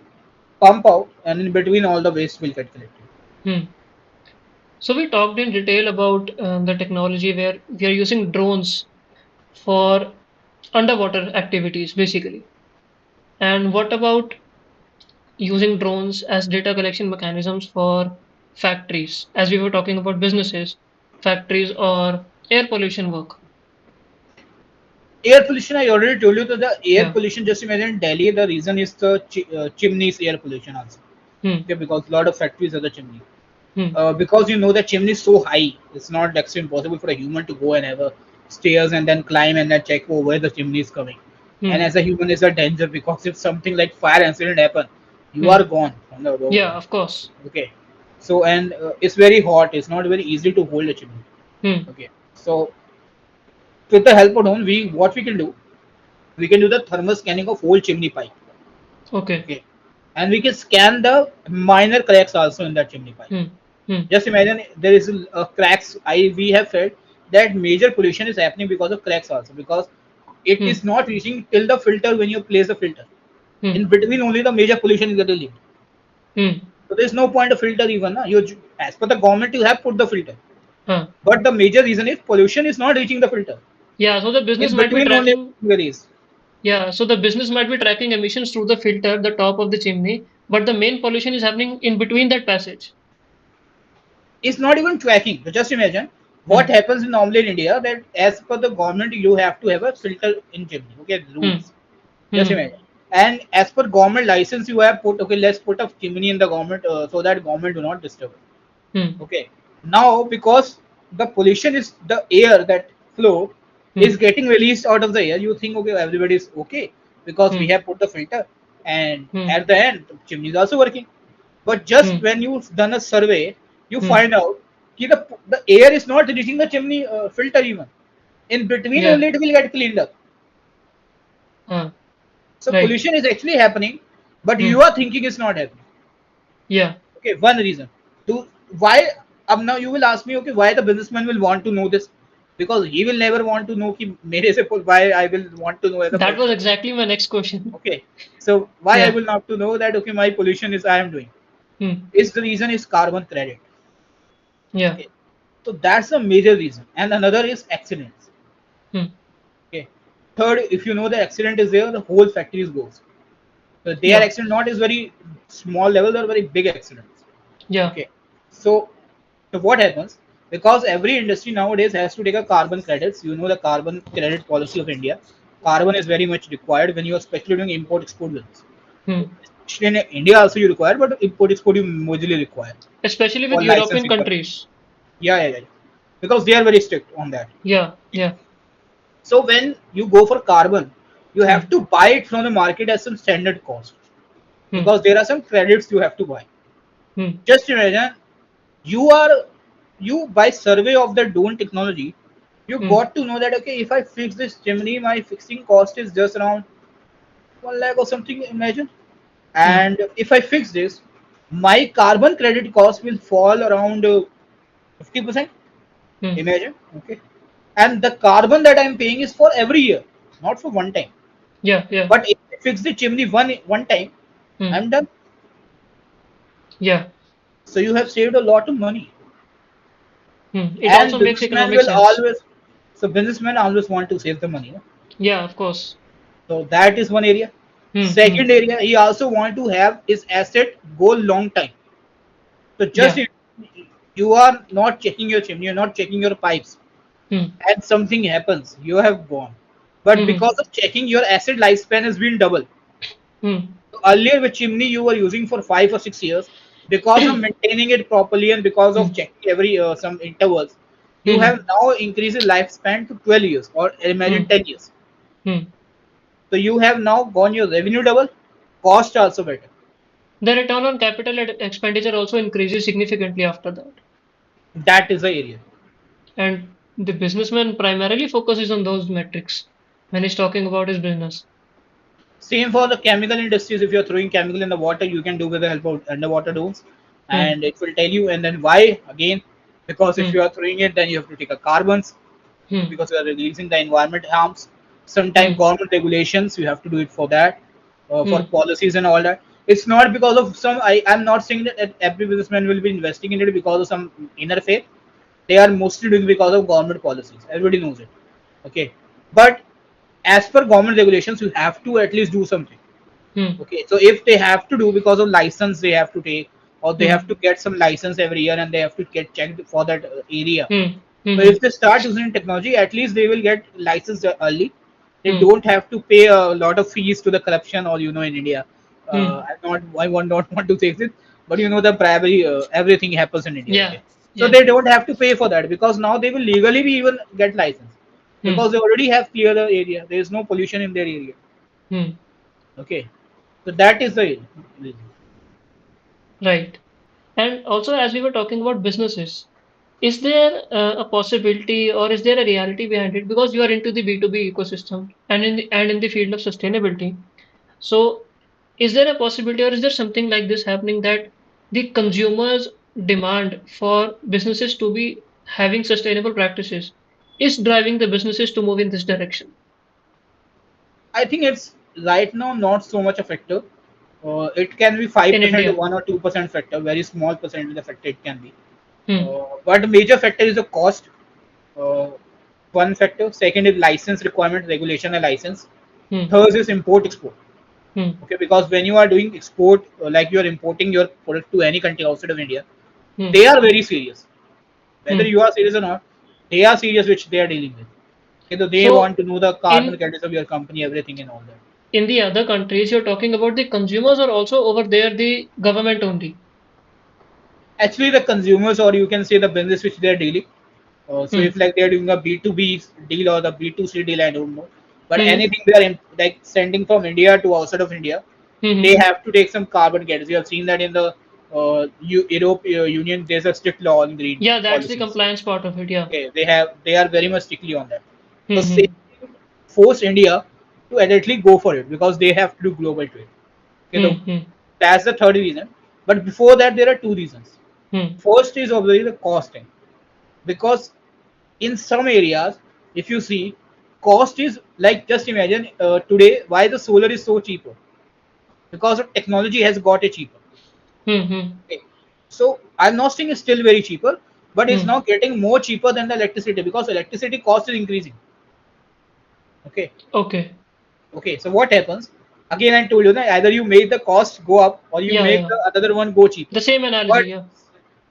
pump out, and in between all the waste will get collected. Hmm. So we talked in detail about the technology where we are using drones for underwater activities, basically. And what about using drones as data collection mechanisms for factories, as we were talking about businesses, factories, or air pollution work? Air pollution, I already told you that the air Yeah. pollution, just imagine Delhi, the reason is the chimneys air pollution also. Hmm. Okay, because a lot of factories have the chimney. Hmm. Because you know the chimney is so high, it's not actually impossible for a human to go and have a stairs and then climb and then check oh, where the chimney is coming. And Hmm. as a human, it's a danger because if something like fire incident happen, you Hmm. are gone from the road. Yeah, of course. Okay, so and it's very hot. It's not very easy to hold a chimney. Hmm. Okay, so with the help of drone, we what we can do, we can do the thermal scanning of whole chimney pipe. Okay. Okay, and we can scan the minor cracks also in that chimney pipe. Hmm. Hmm. Just imagine there is a cracks. I we have felt that major pollution is happening because of cracks also because it Hmm. is not reaching till the filter when you place the filter. Hmm. In between only the major pollution is getting leaked. Hmm. So there is no point of filter even. Na? You as per the government you have put the filter, Huh. but the major reason is pollution is not reaching the filter. Yeah, so the business In might be between only tracking. there is. Yeah, so the business might be tracking emissions through the filter, the top of the chimney, but the main pollution is happening in between that passage. It's not even tracking. So just imagine what Hmm. happens normally in India that as per the government you have to have a filter in chimney. Okay, Hmm. rules. Just Hmm. imagine. And as per government license, you have put okay. Let's put a chimney in the government so that government do not disturb it. Hmm. Okay. Now because the pollution is the air that flow is Hmm. getting released out of the air, you think okay everybody is okay because we Hmm. have put the filter, and Hmm. at the end the chimney is also working. But just Hmm. when you've done a survey, you Hmm. find out that the air is not reaching the chimney filter even. In between Yeah. only it will get cleaned up. Uh, So right. pollution is actually happening, but you Hmm. are thinking it's not happening. Yeah. Okay, one reason. To why now you will ask me, okay, why the businessman will want to know this? Because he will never want to know कि मेरे से why I will want to know as a That was person. exactly my next question. Okay, so why I Yeah. will not to know that okay my pollution is I am doing Hmm. is the reason is carbon credit. Yeah. Okay, so that's a major reason, and another is accidents. Hmm. Okay, third, if you know the accident is there, the whole factory goes. So their Yeah. accident not is very small level, they're very big accidents. Yeah. Okay, so so what happens? Because every industry nowadays has to take a carbon credits. You know the carbon credit policy of India. Carbon is very much required when you are especially doing import export business. Hmm. Especially in India also you require, but import export you mostly require Especially with for European licensing purpose. countries. Yeah. Because they are very strict on that. Yeah. Yeah. So when you go for carbon, you have Hmm. to buy it from the market at some standard cost Hmm. because there are some credits you have to buy. Hmm. Just imagine you are you by survey of the drone technology, you Hmm. got to know that okay if I fix this chimney, my fixing cost is just around 1 lakh or something. Imagine, Hmm. and if I fix this, my carbon credit cost will fall around 50%. Hmm. Imagine, okay, and the carbon that I'm paying is for every year, not for one time. Yeah. Yeah. But if I fix the chimney one time, Hmm. I'm done. Yeah. So you have saved a lot of money. Hmm. It And also makes businessmen economic will sense. always, so businessmen always want to save the money. No? Yeah. Of course. So that is one area. Hmm. Hmm. Second area, he also want to have his asset go long time. So just Yeah. if you are not checking your chimney, you're not checking your pipes, Hmm. and something happens, you have gone. But Hmm. because of checking, your asset lifespan has been double. Hmm. So earlier with chimney you were using for 5 or 6 years, because of maintaining it properly and because of Hmm. checking every some intervals, you Hmm. have now increased the lifespan to 12 years or imagine Hmm. 10 years. Hmm. So you have now gone your revenue double, cost also better. The return on capital expenditure also increases significantly after that. That is the area. And the businessman primarily focuses on those metrics when he's talking about his business. Same for the chemical industries. If you're throwing chemical in the water, you can do with the help of underwater drones, Hmm. and it will tell you. And then why again? Because if Hmm. you are throwing it, then you have to take a carbons Hmm. because you are releasing the environment harms. Sometimes Hmm. government regulations, you have to do it for that, for Hmm. policies and all that. It's not because of some. I'm not saying that every businessman will be investing in it because of some inner faith. They are mostly doing because of government policies. Everybody knows it. Okay, but as per government regulations, you have to at least do something. Hmm. Okay, so if they have to do because of license they have to take, or they have Hmm. to get some license every year and they have to get checked for that area. Hmm. So Hmm. if they start using technology, at least they will get licensed early. They Hmm. don't have to pay a lot of fees to the corruption, or in India. Hmm. I want not want to say this, but the bribery, everything happens in India. Yeah. Okay, so Yeah. they don't have to pay for that because now they will legally be even get license Hmm. because they already have cleared the area. There is no pollution in their area. Hmm. Okay, so that is the reason. Right. And also, as we were talking about businesses, is there a possibility or is there a reality behind it? Because you are into the B2B ecosystem and in the field of sustainability. So, is there a possibility or is there something like this happening that the consumers' demand for businesses to be having sustainable practices is driving the businesses to move in this direction I think it's right now not so much a factor. It can be in 5% to India? 1 or 2% factor, very small percentage of factor it can be. Hmm. But the major factor is the cost. Uh, One factor. Second is license requirement, regulation, and license. Hmm. Third is import export. Hmm. Okay, because when you are doing export, like you are importing your product to any country outside of India, Hmm. they are very serious. Whether Hmm. you are serious or not, they are serious, which they are dealing with. Okay, so they want So, to know the carbon in credits of your company, everything, and all that. in the other countries, you're talking about the consumers or also over there the government only? Actually, the consumers, or you can say the business which they are dealing. So Hmm. if like they're doing a B2B deal or the B2C deal, I don't know. But Hmm. anything they are like sending from India to outside of India, they Hmm. have to take some carbon credits. You have seen that in the Europe Union, there's a strict law on green Yeah, that's the policies. compliance part of it. Yeah. Okay, they are very much strictly on that. So same Hmm. thing force India to directly go for it because they have to do global trade. Okay, Hmm. Hmm. that's the third reason. But before that, there are two reasons. Hmm. First is obviously the costing, because in some areas, if you see, cost is like, just imagine today why the solar is so cheaper, because of technology has got it cheaper. Hmm. Hmm. Okay. So I'm not saying it's still very cheaper, but it's Hmm. now getting more cheaper than the electricity because electricity cost is increasing. Okay. Okay. Okay, so what happens? Again, I told you that either you make the cost go up or you Yeah. make Yeah. the other one go cheaper. The same analogy. But Yeah.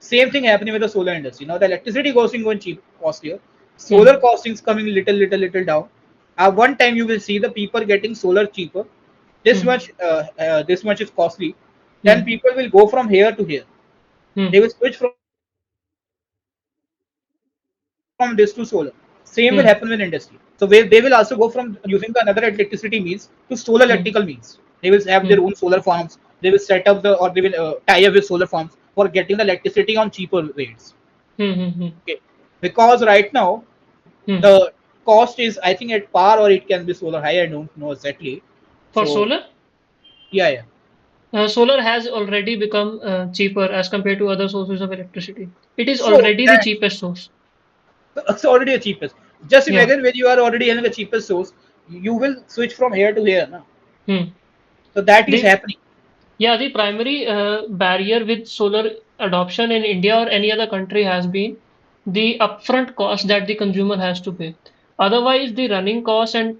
same thing happening with the solar industry. Now the electricity costing going cheap, costlier. Solar Hmm. costings coming little down. At one time you will see the people getting solar cheaper. Hmm. This much is costly. Then Hmm. people will go from here to here. They Hmm. will switch from this to solar. Same will happen with industry. So they will also Hmm. go from using the another electricity means to solar electrical means. They will have their own solar farms. Hmm. They will set up the, or they will tie up with solar farms for getting the electricity on cheaper rates. Hmm. Hmm. Hmm. Okay, because right now Hmm. the cost is, I think, at par, or it can be solar high. I don't know exactly. For So solar, yeah, yeah. solar has already become cheaper as compared to other sources of electricity. It is So already the that cheapest source. it's already a cheapest. Just Yeah. imagine when you are already having a cheapest source, you will switch from here to here. Na? Hmm. So that is The happening. Yeah, the primary barrier with solar adoption in India or any other country has been the upfront cost that the consumer has to pay. Otherwise, the running cost and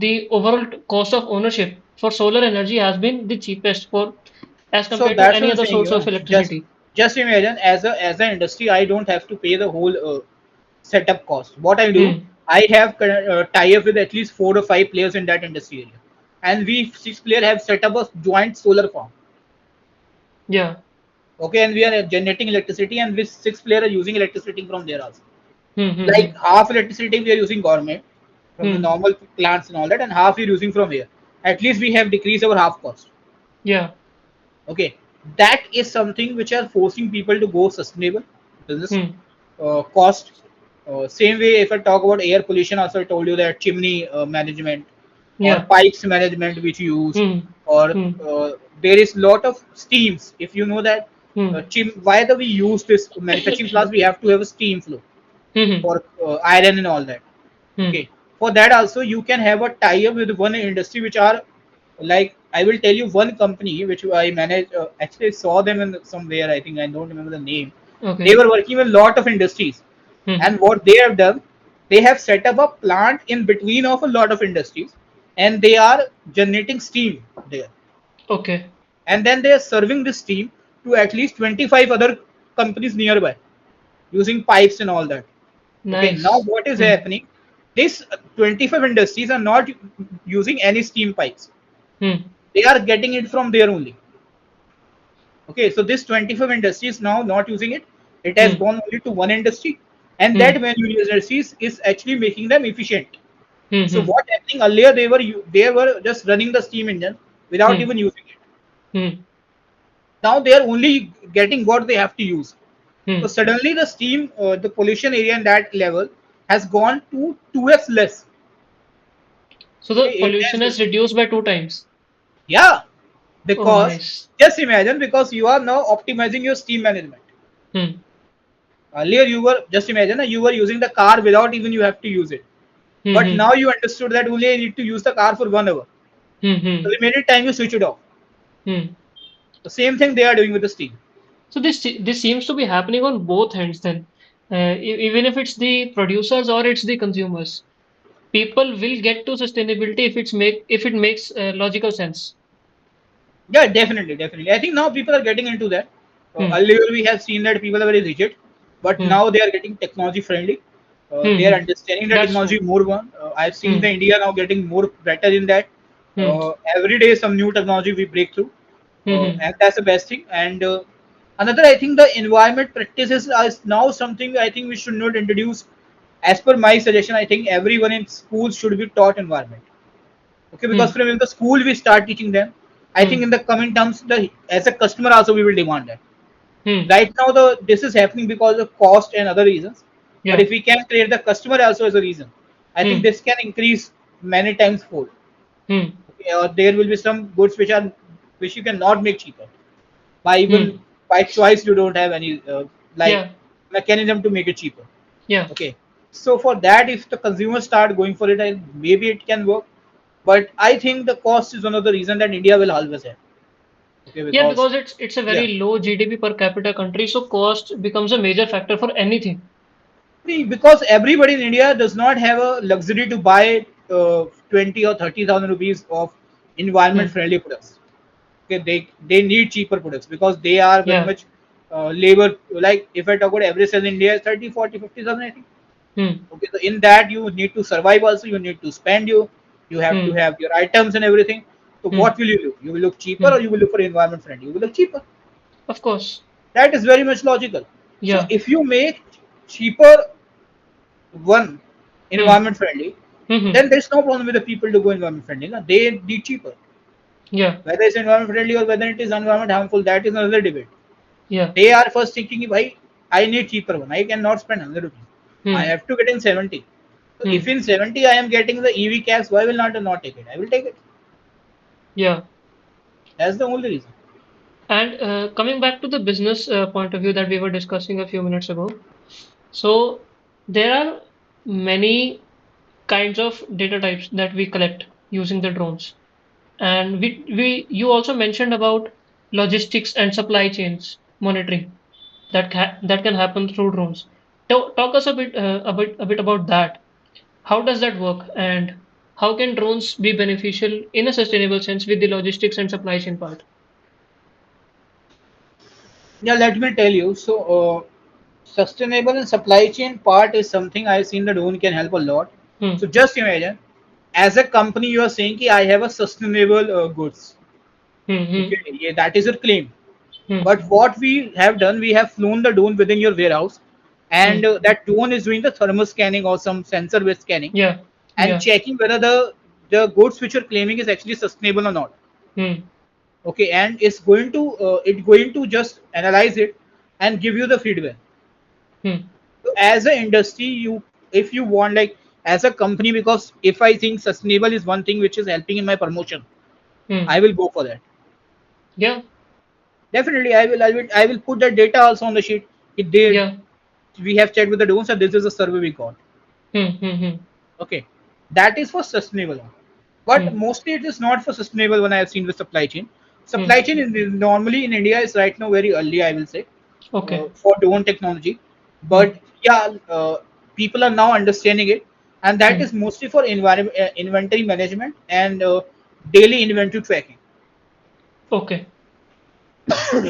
the overall cost of ownership for solar energy has been the cheapest for as So compared to that's what any I'm other saying. source of Just electricity. just imagine, as an industry, I don't have to pay the whole setup cost. What I do, Hmm. I have tie up with at least 4 or 5 players in that industry area, and we 6 players have set up a joint solar farm. Yeah. Okay, and we are generating electricity, and we 6 players are using electricity from there also. Hmm. Hmm. Hmm. Like half electricity we are using government from the Hmm. normal plants and all that, and half we're using from here. At least we have decreased our half cost. Yeah. Okay, that is something which are forcing people to go sustainable business. Hmm. Cost, same way if I talk about air pollution, also I told you that chimney management or Yeah. pipes management which you use, Hmm. or Hmm. there is lot of steams. If you know that, Hmm. why do we use this manufacturing class, we have to have a steam flow Hmm. for iron and all that. Hmm. Okay, for that also you can have a tie up with one industry which are, like, I will tell you one company which I manage. Actually, I saw them in somewhere, I think, I don't remember the name. They Okay. were working with a lot of industries, Hmm. and what they have done, they have set up a plant in between of a lot of industries, and they are generating steam there, Okay. and then they are serving this steam to at least 25 other companies nearby using pipes and all that. Okay, now Nice. what is Hmm. happening? These 25 industries are not using any steam pipes. Hmm. They are getting it from there only. Okay, so this 25 industries now not using it. It has Hmm. gone only to one industry, and Hmm. that one industries is actually making them efficient. Hmm. So Hmm. what happening earlier? They were just running the steam engine without Hmm. even using it. Hmm. Now they are only getting what they have to use. So Hmm. suddenly the steam, the pollution area in that level has gone to 2x less. So Okay, the it pollution has, has reduced by 2 times. yeah, Oh, because nice. just imagine, because you are now optimizing your steam management. Hmm. Earlier you were, just imagine, you were using the car without even you have to use it. Hmm. But Hmm. now you understood that only I need to use the car for 1 hour. Hmm. Hmm. The remaining time you switch it off. Hmm. The same thing they are doing with the steam. So this seems to be happening on both ends then. Even if it's the producers or it's the consumers, people will get to sustainability if it makes logical sense. Yeah, definitely, definitely. I think now people are getting into that. Hmm. Earlier we have seen that people are very rigid, but Hmm. now they are getting technology friendly. Hmm. They are Hmm. understanding the That's technology true. more. One, I've seen Hmm. the India now getting more better in that. Hmm. Every day some new technology we break through, Hmm. Hmm. and that's the best thing. And another, I think the environment practices are now something I think we should not introduce. As per my suggestion, I think everyone in schools should be taught environment. Okay, because Hmm. from in the school we start teaching them. I think Hmm. in the coming terms, the as a customer also we will demand that. Hmm. Right now, the this is happening because of cost and other reasons. But Yeah. if we can create the customer also as a reason, I think Hmm. this can increase many times fold. Hmm. Okay, or there will be some goods which you cannot make cheaper by even Hmm. by choice. You don't have any like Yeah. mechanism to make it cheaper. Yeah. Okay, so for that, if the consumers start going for it, maybe it can work. But I think the cost is one of the reason that India will always have. Okay, Yeah, because because it's a yeah, very low GDP per capita country, so cost becomes a major factor for anything. because everybody in India does not have a luxury to buy 20 or 30,000 rupees of environment Hmm. friendly products. Okay, they need cheaper products because they are very Yeah. much labor. Like if I talk about average sale in India is 30, 40, 50,000, I think. Hmm. Okay, so in that you need to survive also. You need to spend, you have to Hmm. have your items and everything. So Hmm. what will you do? You will look cheaper Hmm. or you will look for environment friendly? You will look cheaper. Of course. That is very much logical. So Yeah. if you make cheaper one Hmm. environment friendly, Hmm. Hmm. then there's no problem with the people to go environment friendly. Na? They need cheaper. Yeah. Whether it's environment friendly or whether it is environment harmful, that is another debate. Yeah. They are first thinking, "Bhai, I need cheaper one. I cannot spend 100 rupees. I Hmm. have to get in 70. So if Hmm. in 70 I am getting the EV cabs, why will not take it? I will take it. Yeah. That's the only reason. And coming back to the business point of view that we were discussing a few minutes ago, so there are many kinds of data types that we collect using the drones. And we you also mentioned about logistics and supply chains monitoring that can happen through drones. Talk us a bit about that. How does that work, and how can drones be beneficial in a sustainable sense with the logistics and supply chain part? Yeah, let me tell you. So, sustainable and supply chain part is something I've seen that drone can help a lot. Hmm. So, just imagine, as a company, you are saying कि I have a sustainable goods. Hmm. Okay, Hmm. yeah, that is your claim. Hmm. But what we have done, we have flown the drone within your warehouse, and Hmm. that drone is doing the thermal scanning or some sensor-based scanning Yeah. and Yeah. checking whether the goods which you're claiming is actually sustainable or not. Hmm. Okay, and it's going to just analyze it and give you the feedback. Hmm. So as an industry, you if you want, like, as a company, because if I think sustainable is one thing which is helping in my promotion, Hmm. I will go for that. Yeah. Definitely, I will put that data also on the sheet. It did. Yeah. We have checked with the donors and this is a survey we got. Hmm. Hmm. Hmm. Okay, that is for sustainable one. But Hmm. mostly it is not for sustainable one. I have seen with supply chain. Hmm. Supply chain is normally in India is right now very early, I will say, Okay. for drone technology. Hmm. But yeah, people are now understanding it. and that Hmm. is mostly for inventory management and daily inventory tracking. Okay.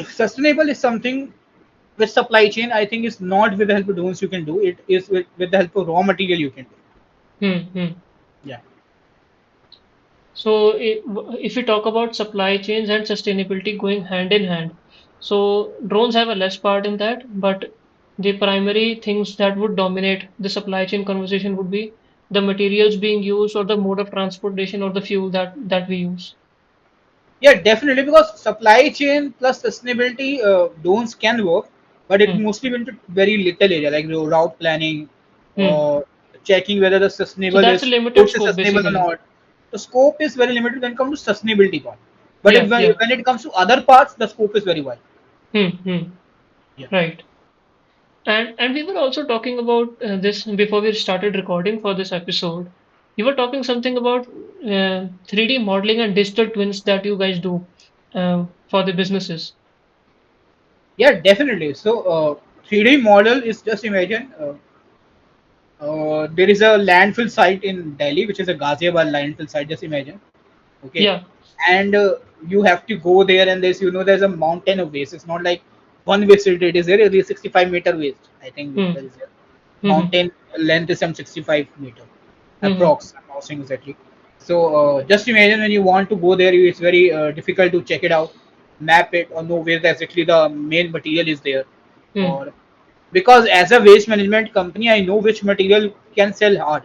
Sustainable is something with supply chain. I think is not with the help of drones you can do. It is with the help of raw material you can do. Hmm. Hmm. Yeah. So if we talk about supply chains and sustainability going hand in hand, so drones have a less part in that, but the primary things that would dominate the supply chain conversation would be the materials being used or the mode of transportation or the fuel that we use. Yeah, definitely, because supply chain plus sustainability drones can work, but it Hmm. mostly into very little area like route planning Hmm. or checking whether the So sustainable that's a is limited goods is scope sustainable or basically. not. The scope is very limited when it comes to sustainability part, but Yeah, yeah. when it comes to other parts, the scope is very wide. Hmm. Hmm. Yeah. Right. And we were also talking about this before we started recording for this episode. You were talking something about 3D modeling and digital twins that you guys do for the businesses. Yeah, definitely. So, 3D model is just imagine. There is a landfill site in Delhi, which is a Ghaziabad landfill site. Just imagine, okay, Yeah. and you have to go there, and there's a mountain of waste. It's not like one waste it is there. It is 65-meter waste. I think Hmm. there is a Hmm. mountain length is some 65 meter, Hmm. approx. I'm not saying exactly. So just imagine when you want to go there, it's very difficult to check it out, map it, or know where exactly the main material is there, Hmm. or because as a waste management company, I know which material can sell hard.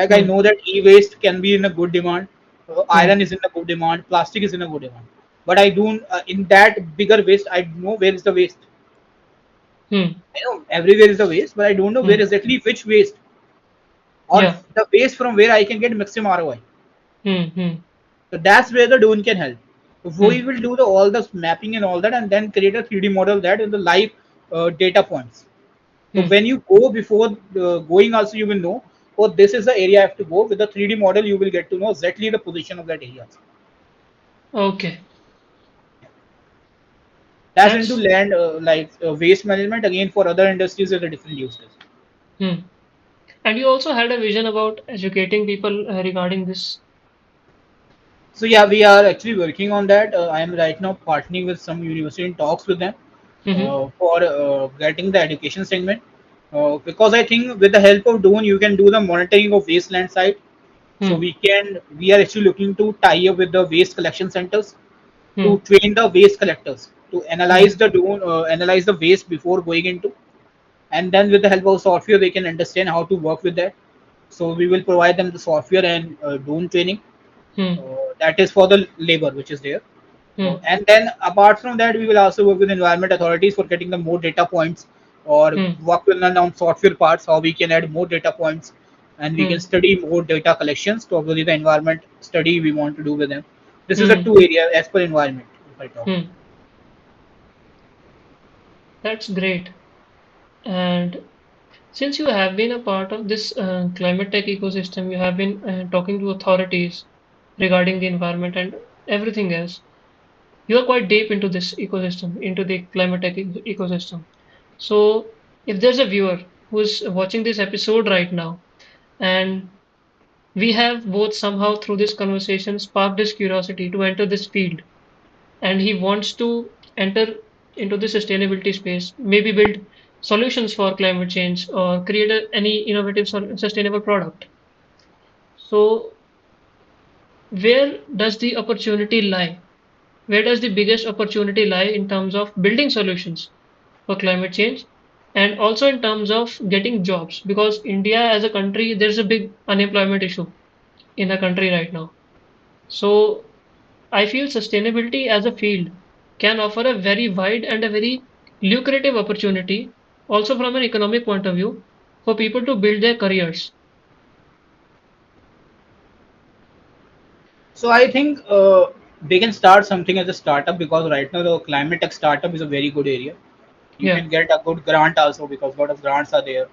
Like I Hmm. know that e-waste can be in a good demand, Hmm. iron is in a good demand, plastic is in a good demand. But I do in that bigger waste, I know where is the waste. Hmm. I know everywhere is the waste, but I don't know where Hmm. exactly which waste or Yeah. the waste from where I can get maximum ROI. Hmm. Hmm. So that's where the drone can help. We Hmm. will do all the mapping and all that, and then create a 3D model that in the live data points. So Hmm. when you go before going, also you will know. Oh, this is the area I have to go. With the 3D model, you will get to know exactly the position of that area. Okay. That's into That's land waste management. Again, for other industries, there are different use cases. hmm. And you also had a vision about educating people regarding this. So yeah, we are actually working on that. I am right now partnering with some university in talks with them Hmm. for getting the education segment. Because I think with the help of drone, you can do the monitoring of wasteland site. So Hmm. we are actually looking to tie up with the waste collection centers to Hmm. train the waste collectors to Hmm. analyze the waste before going into, and then with the help of software they can understand how to work with that. So we will provide them the software and drone training Hmm. that is for the labor which is there. Hmm. And then apart from that, we will also work with environment authorities for getting the more data points, or Hmm. work with them on software parts how we can add more data points, and we can Hmm. study more data collections to obviously the environment study we want to do with them. This is a Hmm. two area as per environment if I talk. Hmm. That's great. And since you have been a part of this climate tech ecosystem, you have been talking to authorities regarding the environment and everything else. You are quite deep into this ecosystem, into the climate tech ecosystem. So, if there's a viewer who's watching this episode right now, and we have both somehow through this conversation sparked his curiosity to enter this field, and he wants to enter into the sustainability space, maybe build solutions for climate change or create any innovative sustainable product. So, where does the opportunity lie? Where does the biggest opportunity lie in terms of building solutions for climate change and also in terms of getting jobs? Because India as a country, there's a big unemployment issue in the country right now. So, I feel sustainability as a field can offer a very wide and a very lucrative opportunity, also from an economic point of view, for people to build their careers. So I think they can start something as a startup, because right now the climate tech startup is a very good area. You Yeah. can get a good grant also because a lot of grants are there.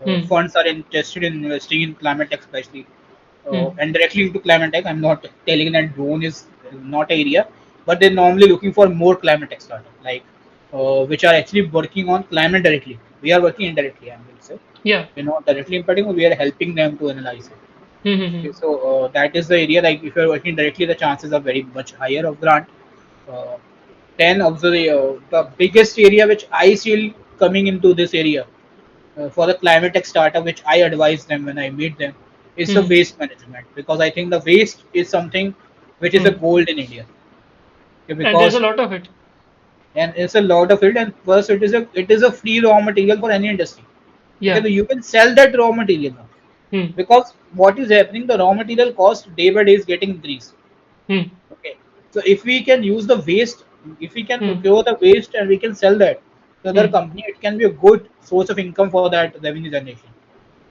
Hmm. Funds are interested in investing in climate tech especially, Hmm. and directly into climate tech. I'm not telling that drone is not an area, but they're normally looking for more climate tech startup like which are actually working on climate directly. we are working indirectly, I will say. Yeah. We're not directly impacting, but we are helping them to analyze it. Mm-hmm. Okay, so that is the area. Like if you are working directly, the chances are very much higher of grant. Uh, then also the biggest area which I see coming into this area for the climate tech startup, which I advise them when I meet them, is the Mm-hmm. waste management, because I think the waste is something which is a Mm. gold in India. Okay, And there's a because lot of it. and it's a lot of it, and first it is a free raw material for any industry. Okay, Yeah. so you can sell that raw material now, Mm. because what is happening, the raw material cost day by day is getting increased. Mm. Okay. So if we can use the waste, if we can Mm. procure the waste and we can sell that to other Mm. company, it can be a good source of income for that revenue generation.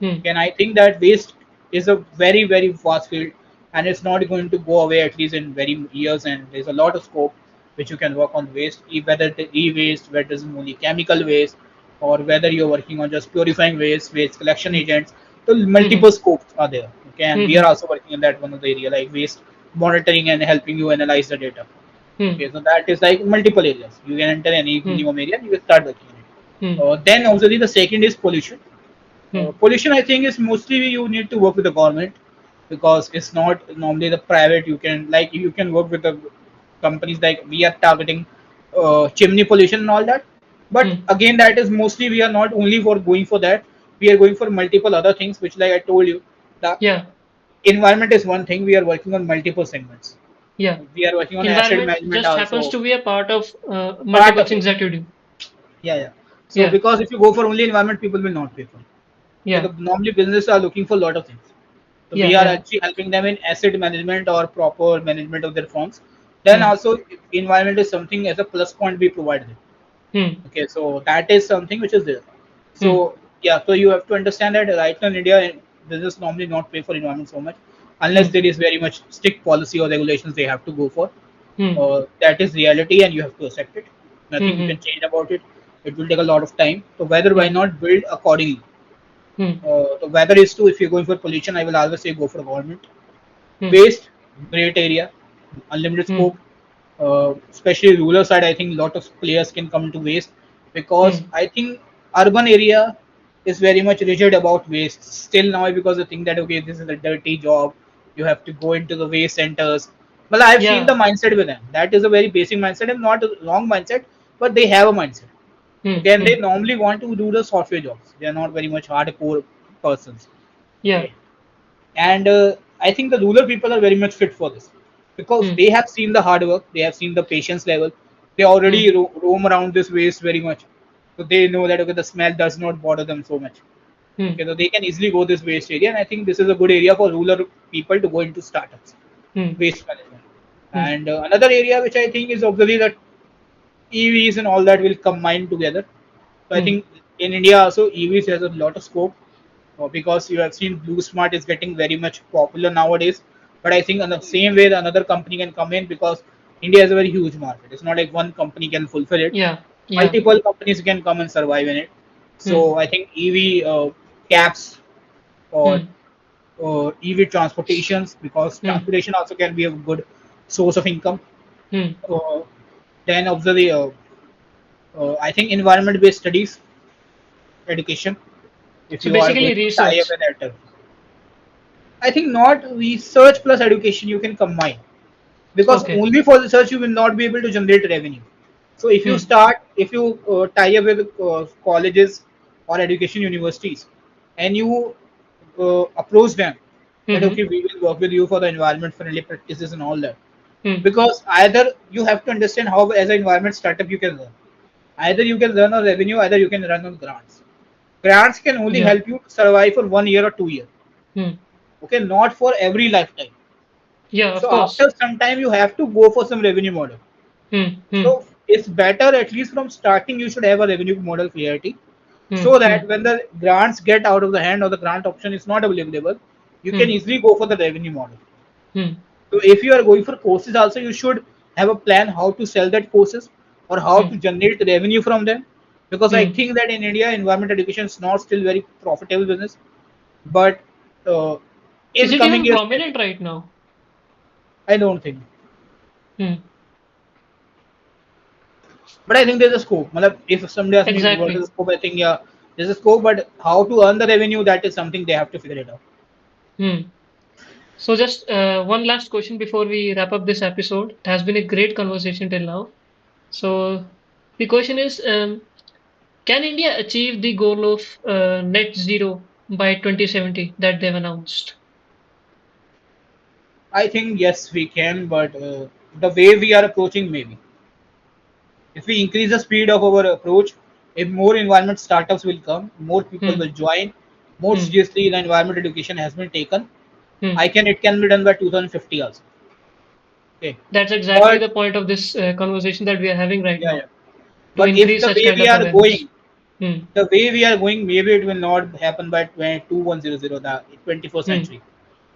Mm. And I think that waste is a very, very vast field, and it's not going to go away at least in very years. And there's a lot of scope which you can work on waste, whether it is e-waste, whether it's only chemical waste, or whether you're working on just purifying waste, waste collection Mm. agents. So Mm-hmm. multiple scopes are there. Okay, and we are Mm-hmm. also working in that one of the area like waste monitoring and helping you analyze the data. Mm. Okay, so that is like multiple areas. You can enter any Mm. minimum area and you can start working in it. Mm. Then obviously the second is pollution. Mm. Pollution, I think, is mostly you need to work with the government, because it's not normally the private. You can work with the companies, like we are targeting chimney pollution and all that. But Mm. again, that is mostly we are not only for going for that. We are going for multiple other things, which like I told you, the Yeah. environment is one thing. We are working on multiple segments. Yeah. We are working on asset Environment management just happens also, to be a part of part multiple of it. things that you do. Yeah, yeah. So Yeah. because if you go for only environment, people will not pay for it. Okay, Yeah. normally businesses are looking for a lot of things. So Yeah. we are Yeah. actually helping them in asset management or proper management of their funds. Then Mm. also environment is something as a plus point we provide them. Mm. Okay, so that is something which is there. Mm. So yeah, so you have to understand that right now in India, business normally not pay for environment so much, unless Mm. there is very much strict policy or regulations they have to go for. Mm. That is reality, and you have to accept it. Nothing you can Mm. change about it. It will take a lot of time. So whether why Mm. not build accordingly. Mm. The weather is too. If you're going for pollution, I will always say go for government. Mm. Waste, great area, unlimited Mm. scope. Especially rural side, I think a lot of players can come to waste, because Mm. I think urban area is very much rigid about waste still now, because they think that okay, this is a dirty job, you have to go into the waste centers. Well, I've seen the Yeah. mindset with them. That is a very basic mindset and not a wrong mindset, but they have a mindset. Mm. Okay, and they Mm. normally want to do the software jobs. They are not very much hardcore persons. Yeah. Okay, and I think the rural people are very much fit for this, because Mm. they have seen the hard work, they have seen the patience level, they already Mm. roam around this waste very much, so they know that okay, the smell does not bother them so much. Mm. Okay, so they can easily go this waste area, and I think this is a good area for rural people to go into startups, Mm. waste management. Mm. And another area which I think is obviously that EVs and all that will combine together. So I Mm. think in India also EVs has a lot of scope, because you have seen Blue Smart is getting very much popular nowadays. But I think in the same way, the another company can come in, because India is a very huge market. It's not like one company can fulfill it. Yeah. Yeah. Multiple companies can come and survive in it. Mm. So I think EV cabs or Mm. EV transportations, because Mm. transportation also can be a good source of income. Mm. Uh, then obviously, I think environment-based studies, education. If So you are basically going to tie up research. an alter, I think not research plus education you can combine, because Okay. only for research you will not be able to generate revenue. So Mm. if you tie up with colleges or education universities, and you approach them that Mm-hmm. okay, we will work with you for the environment friendly practices and all that, Mm. because either you have to understand how as an environment startup you can run. Either you can run on revenue, either you can run on grants. Grants can only Yeah. help you survive for 1 year or 2 years. Mm. Okay, not for every lifetime. Yeah. Of So course. after some time, you have to go for some revenue model. Mm. Mm. So it's better at least from starting you should have a revenue model clarity, Mm. so that Mm. when the grants get out of the hand or the grant option is not available, you can Mm. easily go for the revenue model. Mm. So if you are going for courses also, you should have a plan how to sell that courses or how to Mm. generate revenue from them. Because I Mm. think that in India, environment education is not still very profitable business, but uh, Is in it coming even years, maybe. prominent right now? I don't think. Mm. But I think there's a scope. Matlab, if someday asks me what is the Exactly. scope, I think yeah, there's a scope, but how to earn the revenue, that is something they have to figure it out. Hmm. So, just one last question before we wrap up this episode. It has been a great conversation till now. So, the question is, can India achieve the goal of net zero by 2070 that they've announced? I think yes, we can, but the way we are approaching, maybe. If we increase the speed of our approach, if more environment startups will come, more people Hmm. will join, more Hmm. seriously the environment education has been taken. Hmm. I can it can be done by 2050 also. Okay, That's exactly but the point of this conversation that we are having right yeah, now, yeah. to But if increase the such way kind we of are awareness. going, Hmm. the way we are going, maybe it will not happen by 2100, the 21st Hmm. century,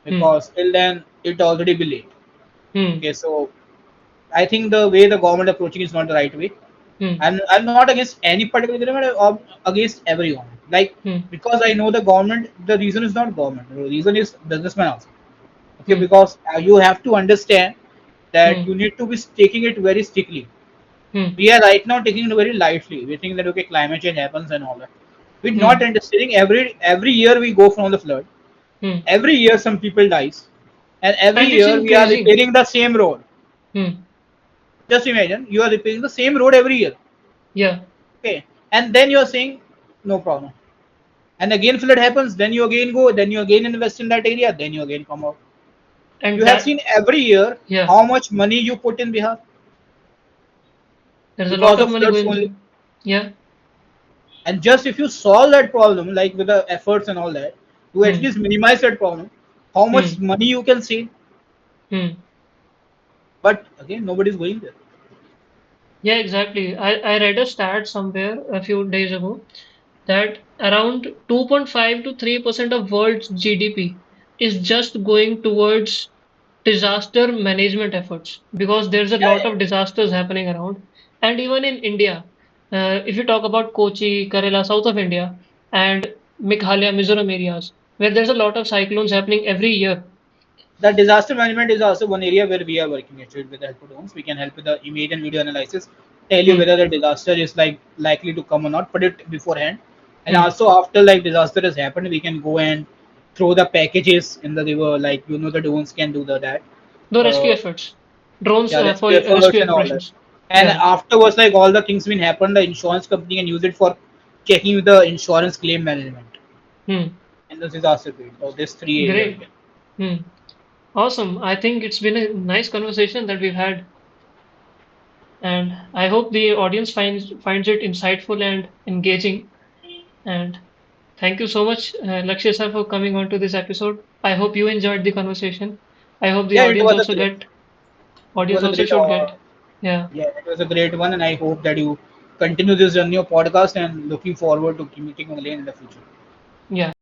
Hmm. because till then it already be late. Hmm. Okay, so I think the way the government approaching is not the right way. Hmm. I'm not against any particular government or against everyone. Like, Hmm. because I know the government, the reason is not government. The reason is businessman also. Okay, Hmm. because you have to understand that Hmm. you need to be taking it very strictly. Hmm. We are right now taking it very lightly. We think that okay, climate change happens and all that. We're not Hmm. understanding every year we go from the flood. Hmm. Every year some people dies, and every And it's year we are increasing. repairing the same road. Hmm. Just imagine you are repairing the same road every year. Yeah. Okay, and then you are saying no problem. And again flood happens, then you again go, then you again invest in that area, then you again come out. And You have seen that, every year yeah, how much money you put in Bihar there's a lot because of of money floods going only. there. Yeah. And just if you solve that problem, like with the efforts and all that, to at Hmm. least minimize that problem, how much Hmm. money you can save. Hmm. But again, nobody's going there. Yeah, exactly. I read a stat somewhere a few days ago that around 2.5 to 3% of world's GDP is just going towards disaster management efforts because there's a Yeah, lot yeah. of disasters happening around. And even in India, if you talk about Kochi, Kerala, south of India, and Meghalaya, Mizoram areas, where there's a lot of cyclones happening every year. The disaster management is also one area where we are working actually with the help of drones. We can help with the image and video analysis, tell you Hmm, whether the disaster is like likely to come or not, predict beforehand. And hmm. also after like disaster has happened, we can go and throw the packages in the river, like the drones can do that. The rescue Uh, efforts, drones yeah, for rescue efforts rescue and all that. operations. And Yeah. afterwards, like all the things been happened, the insurance company can use it for checking the insurance claim management Hmm. and the disaster period. So these three area we Great. can. Hmm. Awesome. I think it's been a nice conversation that we've had, and I hope the audience finds it insightful and engaging. And thank you so much, Lakshay sir, for coming on to this episode. I hope you enjoyed the conversation. I hope the Yeah, it audience was a also great. get It was audience a also great. should get. Yeah. Yeah, it was a great one, and I hope that you continue this journey of podcast and looking forward to meeting again in the future. Yeah.